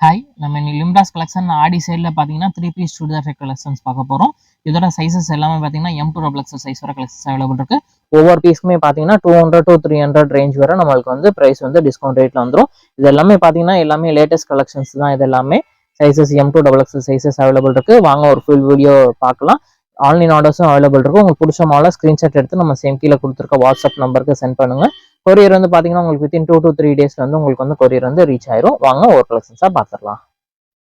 Hi, நம்ம இன்னைக்கு லிம்டாஸ் collection ஆடி சேல்ல பார்த்தீங்கன்னா 3 பீஸ் சுடிதார் செட் கலெக்ஷன்ஸ் பார்க்க போகிறோம். இதோட சைஸஸ் எல்லாமே பார்த்தீங்கன்னா M2 XL சைஸ் வர கலெக்ஷன்ஸ் அவைலபிள் இருக்கு. ஒவ்வொரு பீஸ்க்குமே பார்த்தீங்கன்னா 200 to 300 ரேஞ்ச் வரை நம்மளுக்கு வந்து ப்ரைஸ் வந்து டிஸ்கவுண்ட் ரேட்ல வந்துடும். இது எல்லாமே பார்த்தீங்கன்னா எல்லாமே லேட்டஸ்ட் கலெக்ஷன்ஸ் தான். இது எல்லாமே sizes M2 XL sizes available இருக்கு. வாங்க ஒரு ஃபுல் வீடியோ பார்க்கலாம். ஆன்லைன் ஆர்டர்ஸும் அவைலபிள் இருக்கும். உங்களுக்கு பிடிச்ச மாலை ஸ்க்ரீன்ஷாட் எடுத்து நம்ம சேம் கீழே கொடுத்துருக்க வாட்ஸ்அப் நம்பருக்கு சென்ட் பண்ணுங்க. கொரியர் வந்து பார்த்தீங்கன்னா உங்களுக்கு வித்தின் 2 to 3 டேஸ்ல வந்து உங்களுக்கு வந்து கொரியர் வந்து ரீச் ஆயிரும். வாங்க ஒரு கலெக்ஷன்ஸாக பார்த்துடலாம்.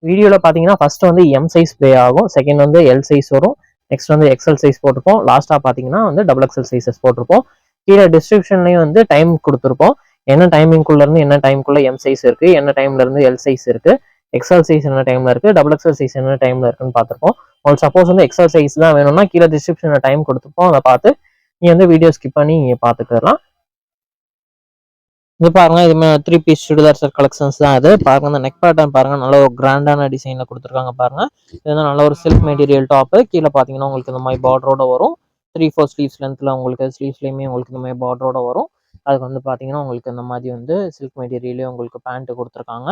வீடியோவில் பார்த்தீங்கன்னா ஃபர்ஸ்ட் வந்து எம் சைஸ் ப்ளே ஆகும், செகண்ட் வந்து எல் சைஸ் வரும், நெக்ஸ்ட் வந்து எக்ஸ்எல் சைஸ் போட்டிருப்போம், லாஸ்ட்டாக பார்த்தீங்கன்னா வந்து XXL சைஸஸ் போட்டிருப்போம். கீழே டிஸ்கிரிப்ஷன்லையும் வந்து டைம் கொடுத்துருப்போம். என்ன டைமிங்குள்ளேருந்து என்ன டைமுக்குள்ளே எம் சைஸ் இருக்குது, என்ன டைம்லேருந்து எல் சைஸ் இருக்குது, எக்ஸ்எல் சைஸ் என்ன டைமில் இருக்குது, XXL சைஸ் என்ன டைமில் இருக்குன்னு பார்த்துருப்போம். உங்களுக்கு சப்போஸ் வந்து எக்ஸ்எல் சைஸ் தான் வேணும்னா கீழே டிஸ்கிரிப்ஷனில் டைம் கொடுத்துருப்போம். அதை பார்த்து நீ வந்து வீடியோ ஸ்கிப் பண்ணி பார்த்துக்கலாம். இது பாருங்க, இதுமே 3 பீஸ் சுடிதார் செட் கலெக்ஷன்ஸ் தான். இது பாருங்க, இந்த நெக் பேட்டர்ன் பாருங்க, நல்ல ஒரு கிராண்டான டிசைன்ல கொடுத்துருக்காங்க பாருங்க. இது வந்து நல்ல ஒரு சில்க் மெட்டீரியல் டாப். கீழே பாத்தீங்கன்னா உங்களுக்கு இந்த மாதிரி பார்டரோட வரும். 3/4 ஸ்லீவ்ஸ் லென்த்ல உங்களுக்கு ஸ்லீவ்ஸ்லயுமே உங்களுக்கு இந்த மாதிரி பார்டரோட வரும். அதுக்கு வந்து பாத்தீங்கன்னா உங்களுக்கு இந்த மாதிரி வந்து சில்க் மெட்டீரியலே உங்களுக்கு பேண்ட் கொடுத்துருக்காங்க.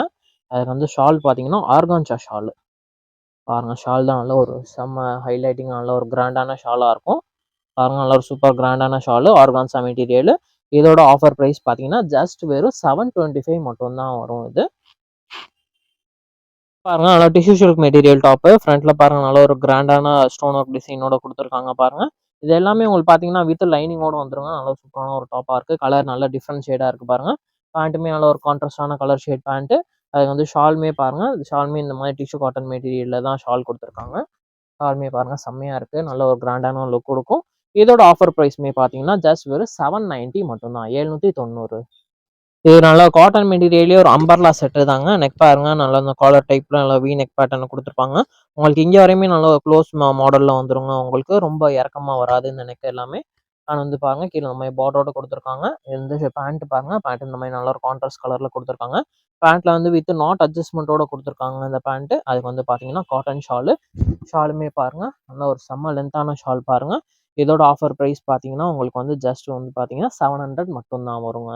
அதுக்கு வந்து ஷால் பாத்தீங்கன்னா ஆர்கான்சா ஷால். பாருங்க, ஷால் தான் நல்ல ஒரு செம்ம ஹைலைட்டிங், நல்ல ஒரு கிராண்டான ஷாலா இருக்கும். பாருங்க, நல்ல ஒரு சூப்பர் கிராண்டான ஷாலு, ஆர்கான்சா மெட்டீரியல். இதோட ஆஃபர் பிரைஸ் பார்த்தீங்கன்னா ஜஸ்ட் வெறும் 725 மட்டும் தான் வரும். இது பாருங்க, நல்லா டிஷ்யூ சில்க் மெட்டீரியல் டாப்பு. ஃப்ரண்ட்ல பாருங்க, நல்ல ஒரு கிராண்டான ஸ்டோன் ஒர்க் டிசைனோட கொடுத்துருக்காங்க பாருங்க. இது எல்லாமே உங்களுக்கு பார்த்தீங்கன்னா வித் லைனிங்கோட வந்துருங்க. நல்ல சூப்பரான ஒரு டாப்பா இருக்கு. கலர் நல்ல டிஃப்ரெண்ட் ஷேடா இருக்கு பாருங்க. பேண்ட்டுமே நல்ல ஒரு கான்ட்ராஸ்டான கலர் ஷேட் பேண்ட். அது வந்து ஷால்மே பாருங்க, ஷால்மே இந்த மாதிரி டிஷ்யூ காட்டன் மெட்டீரியல்ல தான் ஷால் கொடுத்துருக்காங்க. ஷால்மே பாருங்க செம்மையா இருக்கு. நல்ல ஒரு கிராண்டான லுக் கொடுக்கும். இதோட ஆஃபர் பிரைஸ்மே பார்த்தீங்கன்னா ஜஸ்ட் வெறும் 790 மட்டும் தான், 790. இது நல்லா காட்டன் மெட்டீரியல்லே ஒரு அம்பர்லா செட்டு தாங்க. நெக் பாருங்க, நல்லா இந்த காலர் டைப்ல நல்லா வி நெக் பேட்டர்ன் கொடுத்துருப்பாங்க. உங்களுக்கு இங்கே வரையுமே நல்ல க்ளோஸ் மாடல்ல வந்துருங்க. உங்களுக்கு ரொம்ப இறக்கமா வராது இந்த நெக் எல்லாமே. ஆனால் வந்து பாருங்க, கீழே இந்த மாதிரி பார்டரோட கொடுத்துருக்காங்க. இந்த பேண்ட் பாருங்க, பேண்ட் இந்த மாதிரி நல்ல ஒரு கான்ட்ராஸ்ட் கலர்ல கொடுத்துருக்காங்க. பேண்ட்ல வந்து வித் நாட் அட்ஜஸ்ட்மெண்ட்டோட கொடுத்துருக்காங்க இந்த பேண்ட். அதுக்கு வந்து பாத்தீங்கன்னா காட்டன் ஷாலு. ஷாலுமே பாருங்க, நல்ல ஒரு செம்ம லென்த்தான ஷால் பாருங்க. இதோட ஆஃபர் பிரைஸ் பார்த்தீங்கன்னா உங்களுக்கு வந்து ஜஸ்ட் வந்து பார்த்தீங்கன்னா 700 மட்டும் தான் வருங்க.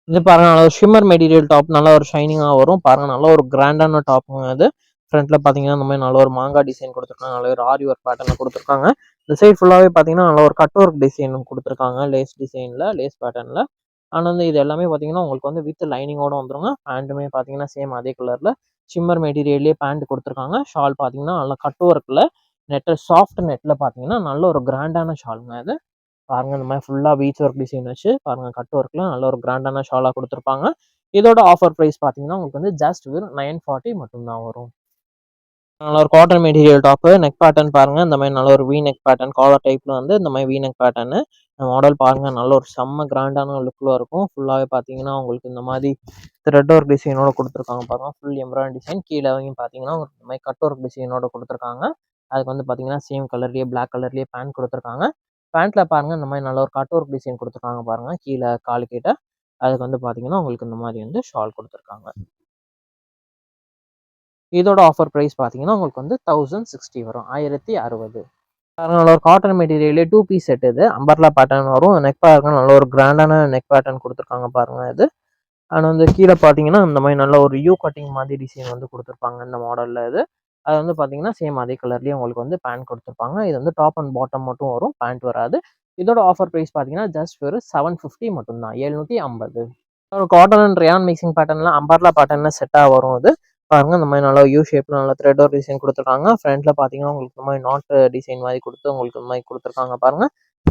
இது பாருங்க, நல்ல ஒரு ஷிம்மர் மெட்டீரியல் டாப், நல்ல ஒரு ஷைனிங்காக வரும் பாருங்க. நல்ல ஒரு கிராண்டான டாப்புங்க இது. ஃப்ரண்ட்ல பார்த்தீங்கன்னா இந்த மாதிரி நல்ல ஒரு மாங்கா டிசைன் கொடுத்துருக்காங்க. நல்ல ஒரு ஆரி ஒர்க் பேட்டர்ல கொடுத்துருக்காங்க. இந்த சைட் ஃபுல்லாகவே பார்த்தீங்கன்னா நல்ல ஒரு கட் ஒர்க் டிசைன் கொடுத்துருக்காங்க, லேஸ் டிசைனில், லேஸ் பேட்டர்னில். ஆனால் வந்து இது எல்லாமே பார்த்தீங்கன்னா உங்களுக்கு வந்து வித் லைனிங்கோட வந்துருங்க. பேண்ட்டுமே பார்த்தீங்கன்னா சேம் அதே கலரில் ஷிம்மர் மெட்டீரியல்லே பேண்ட் கொடுத்துருக்காங்க. ஷால் பார்த்தீங்கன்னா நல்ல கட் ஒர்க்கில் நெட்டு சாஃப்ட் நெட்டில் பார்த்தீங்கன்னா நல்ல ஒரு கிராண்டான ஷாலுங்க இது. பாருங்க, இந்த மாதிரி ஃபுல்லாக பீச் ஒர்க் டிசைன் வச்சு பாருங்க, கட் ஒர்க்கில் நல்ல ஒரு கிராண்டான ஷாலாக கொடுத்துருப்பாங்க. இதோட ஆஃபர் ப்ரைஸ் பார்த்தீங்கன்னா உங்களுக்கு வந்து ஜஸ்ட் வெறும் 940 மட்டும்தான் வரும். நல்ல ஒரு cotton material top. Neck pattern பாருங்க, இந்த மாதிரி நல்ல ஒரு வி நெக் பேட்டர்ன், காலர் டைப்ல வந்து இந்த மாதிரி வி நெக் பேட்டர்னு மாடல் பாருங்க. நல்ல ஒரு செம்ம கிராண்டான லுக்கில் இருக்கும். ஃபுல்லாகவே பார்த்தீங்கன்னா உங்களுக்கு இந்த மாதிரி த்ரெட் ஒர்க் டிசைனோட கொடுத்துருக்காங்க பாருங்க. Full embroidery design. கீழே பார்த்தீங்கன்னா இந்த மாதிரி கட் ஒர்க் டிசைனோட கொடுத்துருக்காங்க. அதுக்கு வந்து பார்த்தீங்கன்னா சேம் கலர்லேயே பிளாக் கலர்லேயே பேண்ட் கொடுத்துருக்காங்க. பேண்ட்ல பாருங்க, இந்த மாதிரி நல்ல ஒரு கட் ஒர்க் டிசைன் கொடுத்துருக்காங்க பாருங்க, கீழே காலு கிட்ட. அதுக்கு வந்து பார்த்தீங்கன்னா உங்களுக்கு இந்த மாதிரி வந்து ஷால் கொடுத்துருக்காங்க. இதோட ஆஃபர் ப்ரைஸ் பார்த்தீங்கன்னா உங்களுக்கு வந்து 1060 வரும், 1060. நல்ல ஒரு காட்டன் மெட்டீரியலே 2 பீஸ் செட். இது அம்பர்லா பேட்டர்ன் வரும். நெக் பாருங்க, நல்ல ஒரு கிராண்டான நெக் பேட்டர்ன் கொடுத்துருக்காங்க பாருங்க இது. அண்ட் வந்து கீழே பார்த்தீங்கன்னா இந்த மாதிரி நல்ல ஒரு யூ கட்டிங் மாதிரி டிசைன் வந்து கொடுத்துருப்பாங்க இந்த மாடலில் இது. அது வந்து பார்த்தீங்கன்னா சேம் அதே கலர்லேயே உங்களுக்கு வந்து பேண்ட் கொடுத்துருப்பாங்க. இது வந்து டாப் அண்ட் பாட்டம் மட்டும் வரும், பேண்ட் வராது. இதோட ஆஃபர் ப்ரைஸ் பார்த்தீங்கன்னா ஜஸ்ட் வெறும் 750 மட்டும்தான், 750. ஒரு காட்டன் அண்ட் ரயான் மிக்சிங் பேட்டர்னில் அம்பர்லா பேட்டர்னில் செட்டாக வரும் இது. பாருங்க, இந்த மாதிரி நல்லா யூ ஷேப்பில் நல்லா த்ரெட் ஒர்க் டிசைன் கொடுத்துருக்காங்க. ஃப்ரண்ட்டில் பார்த்தீங்கன்னா உங்களுக்கு இந்த மாதிரி நாட் டிசைன் மாதிரி கொடுத்து உங்களுக்கு இந்த மாதிரி கொடுத்துருக்காங்க பாருங்க.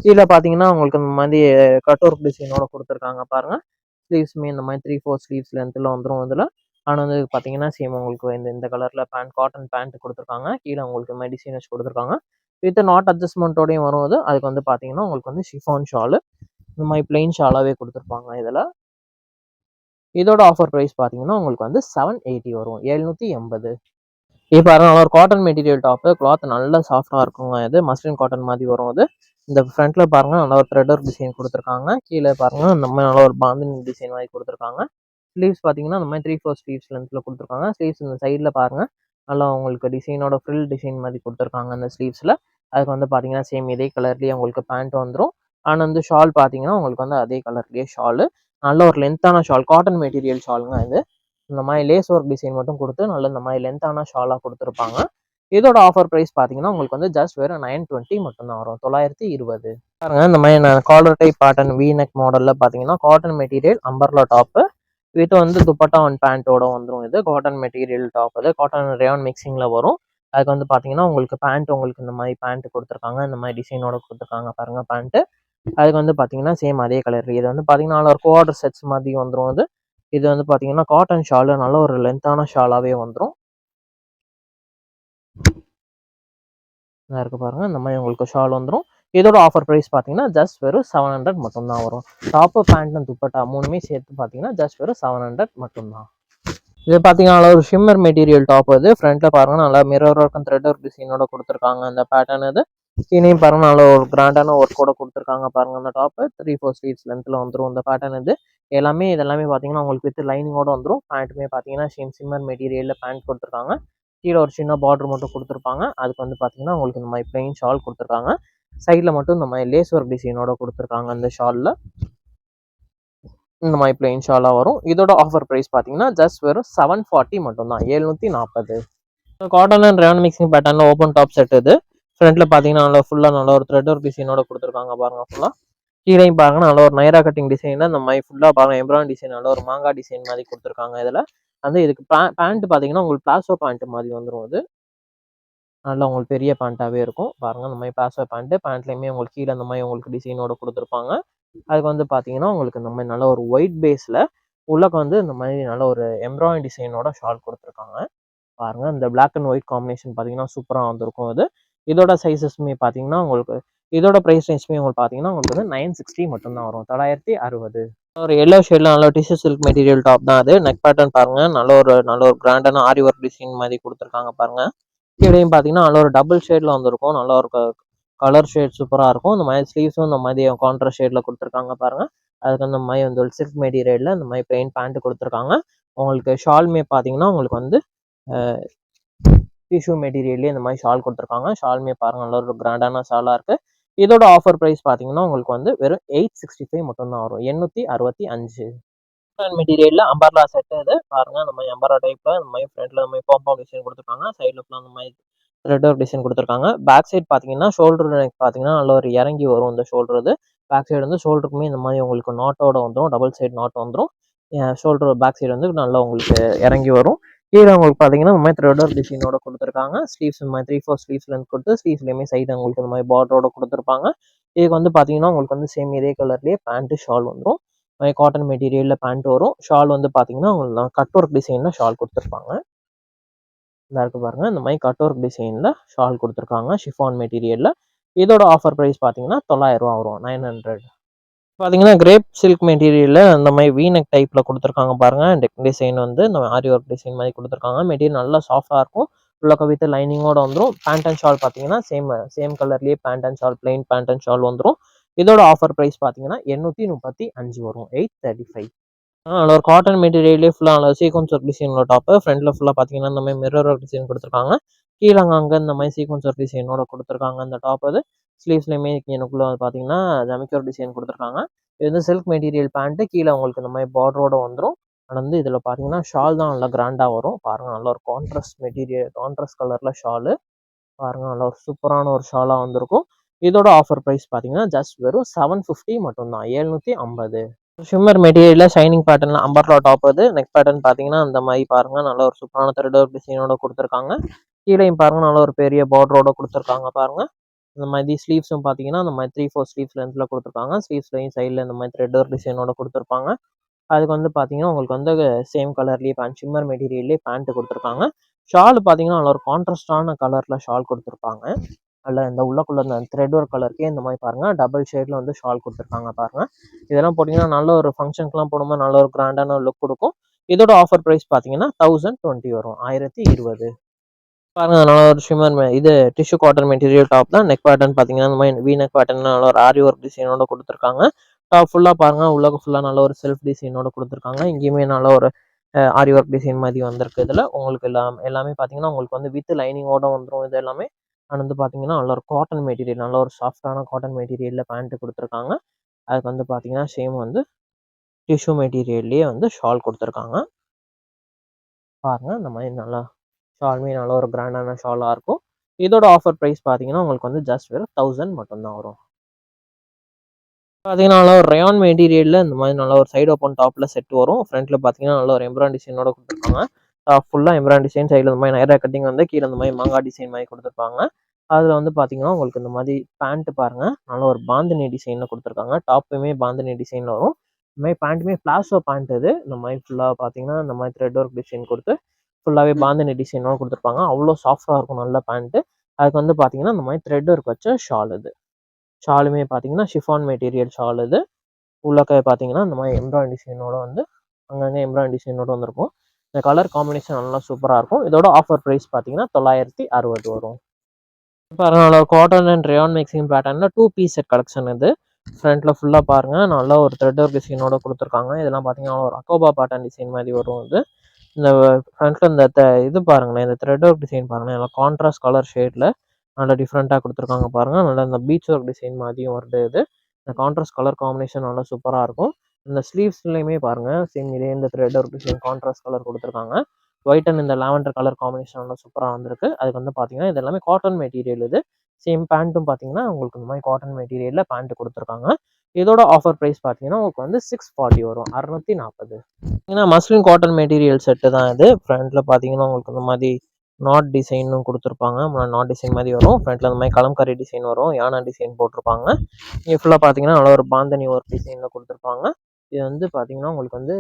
கீழே பார்த்தீங்கன்னா உங்களுக்கு இந்த மாதிரி கட் ஒர்க் டிசைனோட கொடுத்துருக்காங்க பாருங்க. ஸ்லீவ்ஸுமே இந்த மாதிரி 3/4 ஸ்லீவ்ஸ் லென்த்தில் வந்துடும் இதில். ஆனால் வந்து பார்த்தீங்கன்னா சேம் உங்களுக்கு இந்த கலரில் பேண்ட், காட்டன் பேண்ட் கொடுத்துருக்காங்க. கீழே உங்களுக்கு இந்த மாதிரி டிசைன் வச்சு கொடுத்துருக்காங்க. வித் நாட் அட்ஜஸ்ட்மெண்ட்டோடையும் வரும் அது. அதுக்கு வந்து பார்த்தீங்கன்னா உங்களுக்கு வந்து ஷிஃபான் ஷாலு, இந்த மாதிரி பிளெயின் ஷாலாகவே கொடுத்துருப்பாங்க இதில். இதோட ஆஃபர் ப்ரைஸ் பார்த்தீங்கன்னா உங்களுக்கு வந்து 780 வரும், 780. இது பாருங்க, நல்லா ஒரு காட்டன் மெட்டீரியல் டாப்பு. கிளாத் நல்லா சாஃப்டாக இருக்குங்க இது. மஸ்லின் காட்டன் மாதிரி வரும் அது. இந்த ஃப்ரண்ட்ல பாருங்க, நல்லா ஒரு த்ரெட் ஒர்க் டிசைன் கொடுத்துருக்காங்க. கீழே பாருங்க, இந்த மாதிரி நல்லா ஒரு பாந்தினி டிசைன் மாதிரி கொடுத்துருக்காங்க. ஸ்லீவ்ஸ் பார்த்தீங்கன்னா இந்த மாதிரி 3/4 ஸ்லீவ்ஸ் லென்த்தில் கொடுத்துருக்காங்க. ஸ்லீவ்ஸ் இந்த சைடில் பாருங்க, நல்லா உங்களுக்கு டிசைனோட ஃப்ரில் டிசைன் மாதிரி கொடுத்துருக்காங்க அந்த ஸ்லீவ்ஸில். அதுக்கு வந்து பார்த்தீங்கன்னா சேம் இதே கலர்லேயே உங்களுக்கு பேண்ட் வந்துடும். ஆனால் வந்து ஷால் பார்த்தீங்கன்னா உங்களுக்கு வந்து அதே கலர்லேயே ஷாலு. நல்ல ஒரு லென்த்தான ஷால், காட்டன் மெட்டீரியல் ஷாலுங்க இது. இந்த மாதிரி லேஸ் ஒர்க் டிசைன் மட்டும் கொடுத்து நல்ல இந்த மாதிரி லென்த்தான ஷாலாக கொடுத்துருப்பாங்க. இதோட ஆஃபர் ப்ரைஸ் பார்த்தீங்கன்னா உங்களுக்கு வந்து ஜஸ்ட் வெறும் 920 மட்டும்தான் வரும், 920. பாருங்க இந்த மாதிரி நான் காலர் டைப் பேட்டர்ன் வீநெக் மாடலில் பார்த்தீங்கன்னா cotton material umbrella top with வந்து துப்பட்டா அண்ட் பேண்ட்டோட வந்துடும். இது காட்டன் மெட்டீரியல் டாப், அது காட்டன் ரேயான் மிக்சிங்கில் வரும். அதுக்கு வந்து பார்த்தீங்கன்னா உங்களுக்கு பேண்ட் உங்களுக்கு இந்த மாதிரி பேண்ட் கொடுத்துருக்காங்க, இந்த மாதிரி டிசைனோட கொடுத்துருக்காங்க பாருங்க பேண்ட்டு. அதுக்கு வந்து பார்த்தீங்கன்னா சேம் அதே கலர். இது வந்து பார்த்தீங்கன்னா ஒரு குவார்டர் செட்ஸ் மாதிரி வந்துடும். இது வந்து பார்த்தீங்கன்னா காட்டன் ஷாலு, நல்ல ஒரு லென்த்தான ஷாலாகவே வந்துடும். இதாக இருக்குது பாருங்கள், இந்த மாதிரி உங்களுக்கு ஷால் வந்துடும். இதோட ஆஃபர் ப்ரைஸ் பார்த்தீங்கன்னா ஜஸ்ட் வெறும் 700 மட்டும்தான் வரும். டாப்பு பேண்ட் துப்பட்டா மூணுமே சேர்த்து பார்த்தீங்கன்னா ஜஸ்ட் வெறும் 700 மட்டும்தான். இது பார்த்தீங்கன்னா ஒரு ஷிம்மர் மெட்டீரியல் டாப். அது ஃப்ரண்ட்டில் பாருங்கள் நல்லா mirror work and thread work டிசைனோட கொடுத்துருக்காங்க அந்த பேட்டர்ன். இது கீழேயும் பாருங்கள் நல்ல ஒரு கிராண்டான ஒர்க்கோட கொடுத்துருக்காங்க பாருங்கள். அந்த டாப்பு 3/4 ஸ்லீவ்ஸ் லென்த்தில் வந்துடும் இந்த பேட்டர்ன். இதெல்லாமே பார்த்தீங்கன்னா உங்களுக்கு வித் லைனிங்கோட வந்துடும். பேண்ட்டுமே பார்த்தீங்கன்னா ஷிம்மர் மெட்டீரியலில் பேண்ட் கொடுத்துருக்காங்க. கீழே ஒரு சின்ன பார்டர் மட்டும் கொடுத்துருப்பாங்க. அதுக்கு வந்து பார்த்தீங்கன்னா உங்களுக்கு இந்த மாதிரி பிளெயின் ஷால் கொடுத்துருக்காங்க. சைடில் மட்டும் இந்த மாதிரி லேஸ் ஒர்க் டிசைனோட கொடுத்துருக்காங்க அந்த ஷாலில். இந்த மாதிரி பிளெயின் ஷாலாக வரும். இதோட ஆஃபர் ப்ரைஸ் பார்த்தீங்கன்னா ஜஸ்ட் வெறும் 740 மட்டும்தான், 740. காட்டன் அண்ட் ரேயான் மிக்சிங் பேட்டர்னில் ஓப்பன் டாப் செட். இது ஃப்ரண்ட்டில் பார்த்தீங்கன்னா நல்லா ஃபுல்லாக நல்ல ஒரு த்ரெட் ஒர்க் டிசைனோட கொடுத்துருக்காங்க பாருங்கள். ஃபுல்லாக கீழேயும் பாருங்க நல்ல ஒரு நைரா கட்டிங் டிசைனில் இந்த மாதிரி ஃபுல்லாக பாருங்கள் எம்ப்ராய்டரி டிசைன் நல்ல ஒரு மாங்காய் டிசைன் மாதிரி கொடுத்துருக்காங்க. இதில் வந்து இதுக்கு பேண்ட் பார்த்தீங்கன்னா உங்களுக்கு பிளாசோ பேண்ட் மாதிரி வந்துடும். அது நல்லா உங்களுக்கு பெரிய பேண்ட்டாகவே இருக்கும் பாருங்கள். இந்த மாதிரி பிளாசோ பேண்ட்லேயுமே உங்களுக்கு கீழே இந்த மாதிரி உங்களுக்கு டிசைனோட கொடுத்துருப்பாங்க. அதுக்கு வந்து பார்த்தீங்கன்னா உங்களுக்கு இந்த மாதிரி நல்ல ஒரு ஒயிட் பேஸில் உள்ளக்கு வந்து இந்த மாதிரி நல்ல ஒரு எம்ப்ராய்டரி டிசைனோட ஷால் கொடுத்துருக்காங்க பாருங்கள். இந்த பிளாக் அண்ட் ஒயிட் காம்பினேஷன் பார்த்தீங்கன்னா சூப்பராக வந்திருக்கும். இதோட சைஸஸ்மே பார்த்தீங்கன்னா உங்களுக்கு இதோட ப்ரைஸ் ரேஞ்சுமே உங்களுக்கு பார்த்தீங்கன்னா உங்களுக்கு வந்து 960 மட்டும்தான் வரும், 960. ஒரு எல்லோ ஷேடில் நல்ல டிஷ்யூ சில்க் மெட்டீரியல் டாப் தான். அது நெக் பேட்டர்ன் பாருங்கள் நல்ல ஒரு கிராண்டான ஆரி ஒர்க் டிசைன் மாதிரி கொடுத்துருக்காங்க பாருங்கள். கீழேயும் பார்த்தீங்கன்னா நல்ல ஒரு டபுள் ஷேடில் வந்திருக்கும், நல்ல ஒரு கலர் ஷேட் சூப்பராக இருக்கும். இந்த மாதிரி ஸ்லீவ்ஸும் இந்த மாதிரி கான்ட்ராஸ்ட் ஷேடில் கொடுத்துருக்காங்க பாருங்கள். அதுக்கு அந்த மாதிரி வந்து ஒரு சில்க் மெட்டீரியலில் இந்த மாதிரி பிளெயின் பேண்ட் கொடுத்துருக்காங்க. உங்களுக்கு ஷால்மே பார்த்தீங்கன்னா உங்களுக்கு வந்து டிஷ்யூ மெட்டீரியல்லே இந்த மாதிரி ஷால் கொடுத்துருக்காங்க. ஷால்மே பாருங்கள் நல்ல ஒரு கிராண்டான ஷாலாக இருக்குது. இதோட ஆஃபர் ப்ரைஸ் பார்த்தீங்கன்னா உங்களுக்கு வந்து வெறும் 865 மட்டும்தான் வரும், 865. மெட்டீரியலில் அம்பர்லா செட்டு. இது பாருங்கள் இந்த மாதிரி அம்பர்லா டைப்பில் இந்த மாதிரி ஃப்ரண்ட்டில் இந்த மாதிரி பாம்பவுண்ட் டிசைன் கொடுத்துருக்காங்க. சைடில் ஃபுல்லாக அந்த மாதிரி த்ரெட் ஒர்க் டிசைன் கொடுத்துருக்காங்க. பேக் சைட் பார்த்தீங்கன்னா ஷோல்டர் நெக் பார்த்தீங்கன்னா நல்ல ஒரு இறங்கி வரும் இந்த ஷோல்டர். பேக் சைடு வந்து ஷோல்டருக்குமே இந்த மாதிரி உங்களுக்கு நாட்டோட வந்துடும், டபுள் சைடு நாட் வந்துடும். ஷோல்டர் பேக் சைடு வந்து நல்லா உங்களுக்கு இறங்கி வரும். கீழே உங்களுக்கு பார்த்தீங்கன்னா இந்த மாதிரி த்ரெட் ஒர்க் டிசைனோட கொடுத்துருக்காங்க. ஸ்லீவ்ஸ் இந்த மாதிரி 3/4 ஸ்லீவ்ஸ் லென்த் கொடுத்து ஸ்லீவ்ஸ்லேயுமே சைடு உங்களுக்கு இந்த மாதிரி பார்டரோட கொடுத்துருப்பாங்க. இதுக்கு வந்து பார்த்தீங்கன்னா உங்களுக்கு வந்து சேம் இதே கலர்லேயே பேண்ட்டு ஷால் வந்துடும். காட்டன் மெட்டீரியலில் பேண்ட் வரும். ஷால் வந்து பார்த்தீங்கன்னா உங்களுக்கு கட் ஒர்க் டிசைனில் ஷால் கொடுத்துருப்பாங்க. இந்த இருக்கு பாருங்க, இந்த மாதிரி கட் ஒர்க் டிசைனில் ஷால் கொடுத்துருக்காங்க ஷிஃபான் மெட்டீரியலில். இதோட ஆஃபர் ப்ரைஸ் பார்த்தீங்கன்னா 900 வரும், 900. பார்த்தீங்கன்னா கிரேப் சில்க் மெட்டீரியலில் அந்த மாதிரி வீநெக் டைப்பில் கொடுத்துருக்காங்க பாருங்கள். டெக் டிசைன் வந்து இந்த ஆரி ஒர்க் டிசைன் மாதிரி கொடுத்துருக்காங்க. மெட்டீரியல் நல்லா சாஃப்டாக இருக்கும். உள்ளக்க வித் லைனிங்கோட வந்துடும். பேண்ட் அண்ட் ஷால் பார்த்தீங்கன்னா சேம் கலர்லேயே pant and shawl plain pant and shawl வந்துடும். இதோட ஆஃபர் ப்ரைஸ் பார்த்தீங்கன்னா 835 வரும், 835. அதில் ஒரு காட்டன் மெட்டீரியல்லே ஃபுல்லாக சீக்வன்ஸ் ஒர்க் டிசைனோட டாப்பு. ஃப்ரண்ட்டில் ஃபுல்லாக பார்த்தீங்கன்னா இந்த மாதிரி மிரர் ஒர்க் டிசைன் கொடுத்துருக்காங்க. கீழே அங்கே இந்த மாதிரி சீக்வன்ஸ் ஒர்க் டிசைனோட கொடுத்துருக்காங்க இந்த டாப். ஸ்லீவ்ஸ்லேயுமே எனக்குள்ளே ஜமிக்கி ஒர்க் டிசைன் கொடுத்துருக்காங்க. இது வந்து சில்க் மெட்டீரியல் பேண்ட்டு. கீழே உங்களுக்கு இந்த மாதிரி பார்டரோட வந்துடும். வந்து இதில் பார்த்தீங்கன்னா ஷால் தான் நல்லா கிராண்டாக வரும் பாருங்கள். நல்ல ஒரு கான்ட்ராஸ்ட் கலரில் ஷாலு பாருங்கள். நல்ல ஒரு சூப்பரான ஒரு ஷாலாக வந்திருக்கும். இதோட ஆஃபர் ப்ரைஸ் பார்த்தீங்கன்னா ஜஸ்ட் வெறும் 750 மட்டும்தான், 750. ஷிம்மர் மெட்டீரியலில் ஷைனிங் பேட்டர்னில் அம்பர்லா டாப். நெக் பேட்டர்ன் பார்த்தீங்கன்னா அந்த மாதிரி பாருங்கள் நல்ல ஒரு சூப்பரான த்ரெட் ஒர்க் டிசைனோட கொடுத்துருக்காங்க. கீழேயும் பாருங்கள் நல்ல ஒரு பெரிய பார்டரோட கொடுத்துருக்காங்க பாருங்கள். இந்த மாதிரி ஸ்லீவ்ஸும் பார்த்தீங்கன்னா இந்த மாதிரி 3/4 ஸ்லீவ்ஸ் லென்த்தில் கொடுத்துருக்காங்க. ஸ்லீவ்ஸ்லையும் சைடில் இந்த மாதிரி த்ரெட் ஒர்க் டிசைனோட கொடுத்துருப்பாங்க. அதுக்கு வந்து பார்த்தீங்கன்னா உங்களுக்கு வந்து சேம் கலர்லேயே பேண்ட் ஷிம்மர் மெட்டீரியல்லேயே பேண்ட்டு கொடுத்துருக்காங்க. ஷால் பார்த்தீங்கன்னா நல்ல ஒரு கான்ட்ராஸ்டான கலரில் ஷால் கொடுத்துருப்பாங்க. அதில் இந்த உள்ளக்குள்ள இந்த த்ரெட் ஒர்க் கலருக்கே இந்த மாதிரி பாருங்கள் டபுள் ஷேடில் வந்து ஷால் கொடுத்துருக்காங்க பாருங்கள். இதெல்லாம் போட்டிங்கன்னா நல்ல ஒரு ஃபங்க்ஷனுக்குலாம் போடும்போது நல்ல ஒரு கிராண்டான லுக் கொடுக்கும். இதோட ஆஃபர் ப்ரைஸ் பார்த்தீங்கன்னா 1020 வரும், 1020. பாருங்கள் நல்ல ஒரு ஷிம்மர் இது டிஷ்யூ காட்டன் மெட்டீரியல் டாப் தான். நெக் பேட்டர்ன் பார்த்தீங்கன்னா இந்த மாதிரி வீநெக் பேட்டர்ன் நல்ல ஒரு ஆரி ஒர்க் டிசைனோட கொடுத்துருக்காங்க. டாப் ஃபுல்லாக பாருங்கள் உள்ளக்கு ஃபுல்லாக நல்ல ஒரு செல்ஃப் டிசைனோட கொடுத்துருக்காங்க. இங்கேயுமே நல்ல ஒரு ஆரி ஒர்க் டிசைன் மாதிரி வந்திருக்கு. இதில் உங்களுக்கு எல்லாமே பார்த்தீங்கன்னா உங்களுக்கு வந்து வித் லைனிங்கோட வந்துடும். இது எல்லாமே வந்து பார்த்தீங்கன்னா நல்ல ஒரு காட்டன் மெட்டீரியல், நல்ல ஒரு சாஃப்டான காட்டன் மெட்டீரியலில் பேண்ட்டு கொடுத்துருக்காங்க. அதுக்கு வந்து பார்த்தீங்கன்னா சேம் வந்து டிஷ்யூ மெட்டீரியல்லையே வந்து ஷால் கொடுத்துருக்காங்க. பாருங்க இந்த மாதிரி நல்லா ஷாலுமே நல்ல ஒரு கிராண்டான ஷாலாக இருக்கும். இதோட ஆஃபர் ப்ரைஸ் பார்த்தீங்கன்னா உங்களுக்கு வந்து ஜஸ்ட் வெறும் 1000 மட்டும் தான் வரும். பார்த்தீங்கன்னா நல்லா ஒரு ரயான் மெட்டீரியலில் இந்த மாதிரி நல்லா ஒரு சைடு ஓப்பன் டாப்பில் செட் வரும். ஃப்ரண்ட்டில் பார்த்தீங்கன்னா நல்ல ஒரு எம்ப்ராய்டரி டிசைனோட கொடுத்துருப்பாங்க. டாப் ஃபுல்லாக எம்ப்ராய்டரி டிசைன், சைடில் இந்த மாதிரி நைரா கட்டிங் வந்து கீழே இந்த மாதிரி மாங்காய் டிசைன் மாதிரி கொடுத்துருப்பாங்க. அதில் வந்து பார்த்தீங்கன்னா உங்களுக்கு இந்த மாதிரி பேண்ட் பாருங்கள் நல்ல ஒரு பாந்தினி டிசைனில் கொடுத்துருக்காங்க. டாப்புமே பாந்தினி டிசைனில் வரும். இந்த மாதிரி பேண்ட்டுமே பிளாசோ பேண்ட் இது. இந்த மாதிரி ஃபுல்லாக பார்த்தீங்கன்னா இந்த மாதிரி த்ரெட் ஒர்க் டிசைன் கொடுத்து ஃபுல்லாகவே பாந்தினி டிசைனோட கொடுத்துருப்பாங்க. அவ்வளோ சாஃப்டாக இருக்கும் நல்ல பேண்ட்டு. அதுக்கு வந்து பார்த்தீங்கன்னா இந்த மாதிரி த்ரெட் ஒர்க் வச்ச ஷால் இது. ஷாலுமே பார்த்தீங்கன்னா ஷிஃபான் மெட்டீரியல் ஷால் இது. உள்ளக்க பார்த்தீங்கன்னா இந்த மாதிரி எம்ப்ராய்டரி டிசைனோட வந்து அங்கங்கே எம்ப்ராய்டரி டிசைனோட வந்திருக்கும். இந்த கலர் காம்பினேஷன் நல்லா சூப்பராக இருக்கும். இதோட ஆஃபர் ப்ரைஸ் பார்த்தீங்கன்னா 960 வரும். பாருங்க காட்டன் அண்ட் ரயான் மிக்சிங் பேட்டர்னில் 2 பீஸ் செட் கலெக்ஷன் இது. ஃப்ரண்ட்டில் ஃபுல்லாக பாருங்கள் நல்லா ஒரு த்ரெட் ஒர்க் டிசைனோட கொடுத்துருக்காங்க. இதெல்லாம் பார்த்தீங்கன்னா ஒரு அக்கோபா பேட்டர்ன் டிசைன் மாதிரி வரும் இது. இந்த ஃப்ரண்ட்டில் இந்த இது பாருங்களேன், இந்த த்ரெட் ஒர்க் டிசைன் பாருங்களேன், நல்லா கான்ட்ராஸ்ட் கலர் ஷேடில் நல்லா டிஃப்ரெண்ட்டாக கொடுத்துருக்காங்க பாருங்கள். நல்லா இந்த பீச் ஒர்க் டிசைன் மாதிரியும் வருது இது. இந்த கான்ட்ராஸ்ட் கலர் காம்பினேஷன் நல்லா சூப்பராக இருக்கும். இந்த ஸ்லீவ்ஸ்லையுமே பாருங்கள் சேம் இதே இந்த thread work design contrast colour கொடுத்துருக்காங்க. ஒயிட் அண்ட் இந்த லாவெண்டர் கலர் காம்பினேஷன் நல்லா சூப்பராக வந்திருக்கு. அதுக்கு வந்து பார்த்தீங்கன்னா இது எல்லாமே காட்டன் மெட்டீரியல் இது. சேம் பேண்ட்டும் பார்த்தீங்கன்னா உங்களுக்கு இந்த மாதிரி காட்டன் மெட்டீரியலில் பேண்ட் கொடுத்துருக்காங்க. இதோட ஆஃபர் ப்ரைஸ் பார்த்தீங்கன்னா உங்களுக்கு வந்து 640 வரும், 640. ஏன்னா மஸ்லின் காட்டன் மெட்டீரியல் செட்டு தான் இது. ஃப்ரண்ட்டில் பார்த்தீங்கன்னா உங்களுக்கு இந்த மாதிரி நாட் டிசைனும் கொடுத்துருப்பாங்க. நாட் டிசைன் மாதிரி வரும். ஃப்ரண்ட்டில் இந்த மாதிரி கலம்காரி டிசைன் வரும், யானா டிசைன் போட்டிருப்பாங்க. இங்கே ஃபுல்லாக பார்த்தீங்கன்னா நல்ல ஒரு பாந்தனி ஒர்க் டிசைனில் கொடுத்துருப்பாங்க. இது வந்து பார்த்தீங்கன்னா உங்களுக்கு வந்து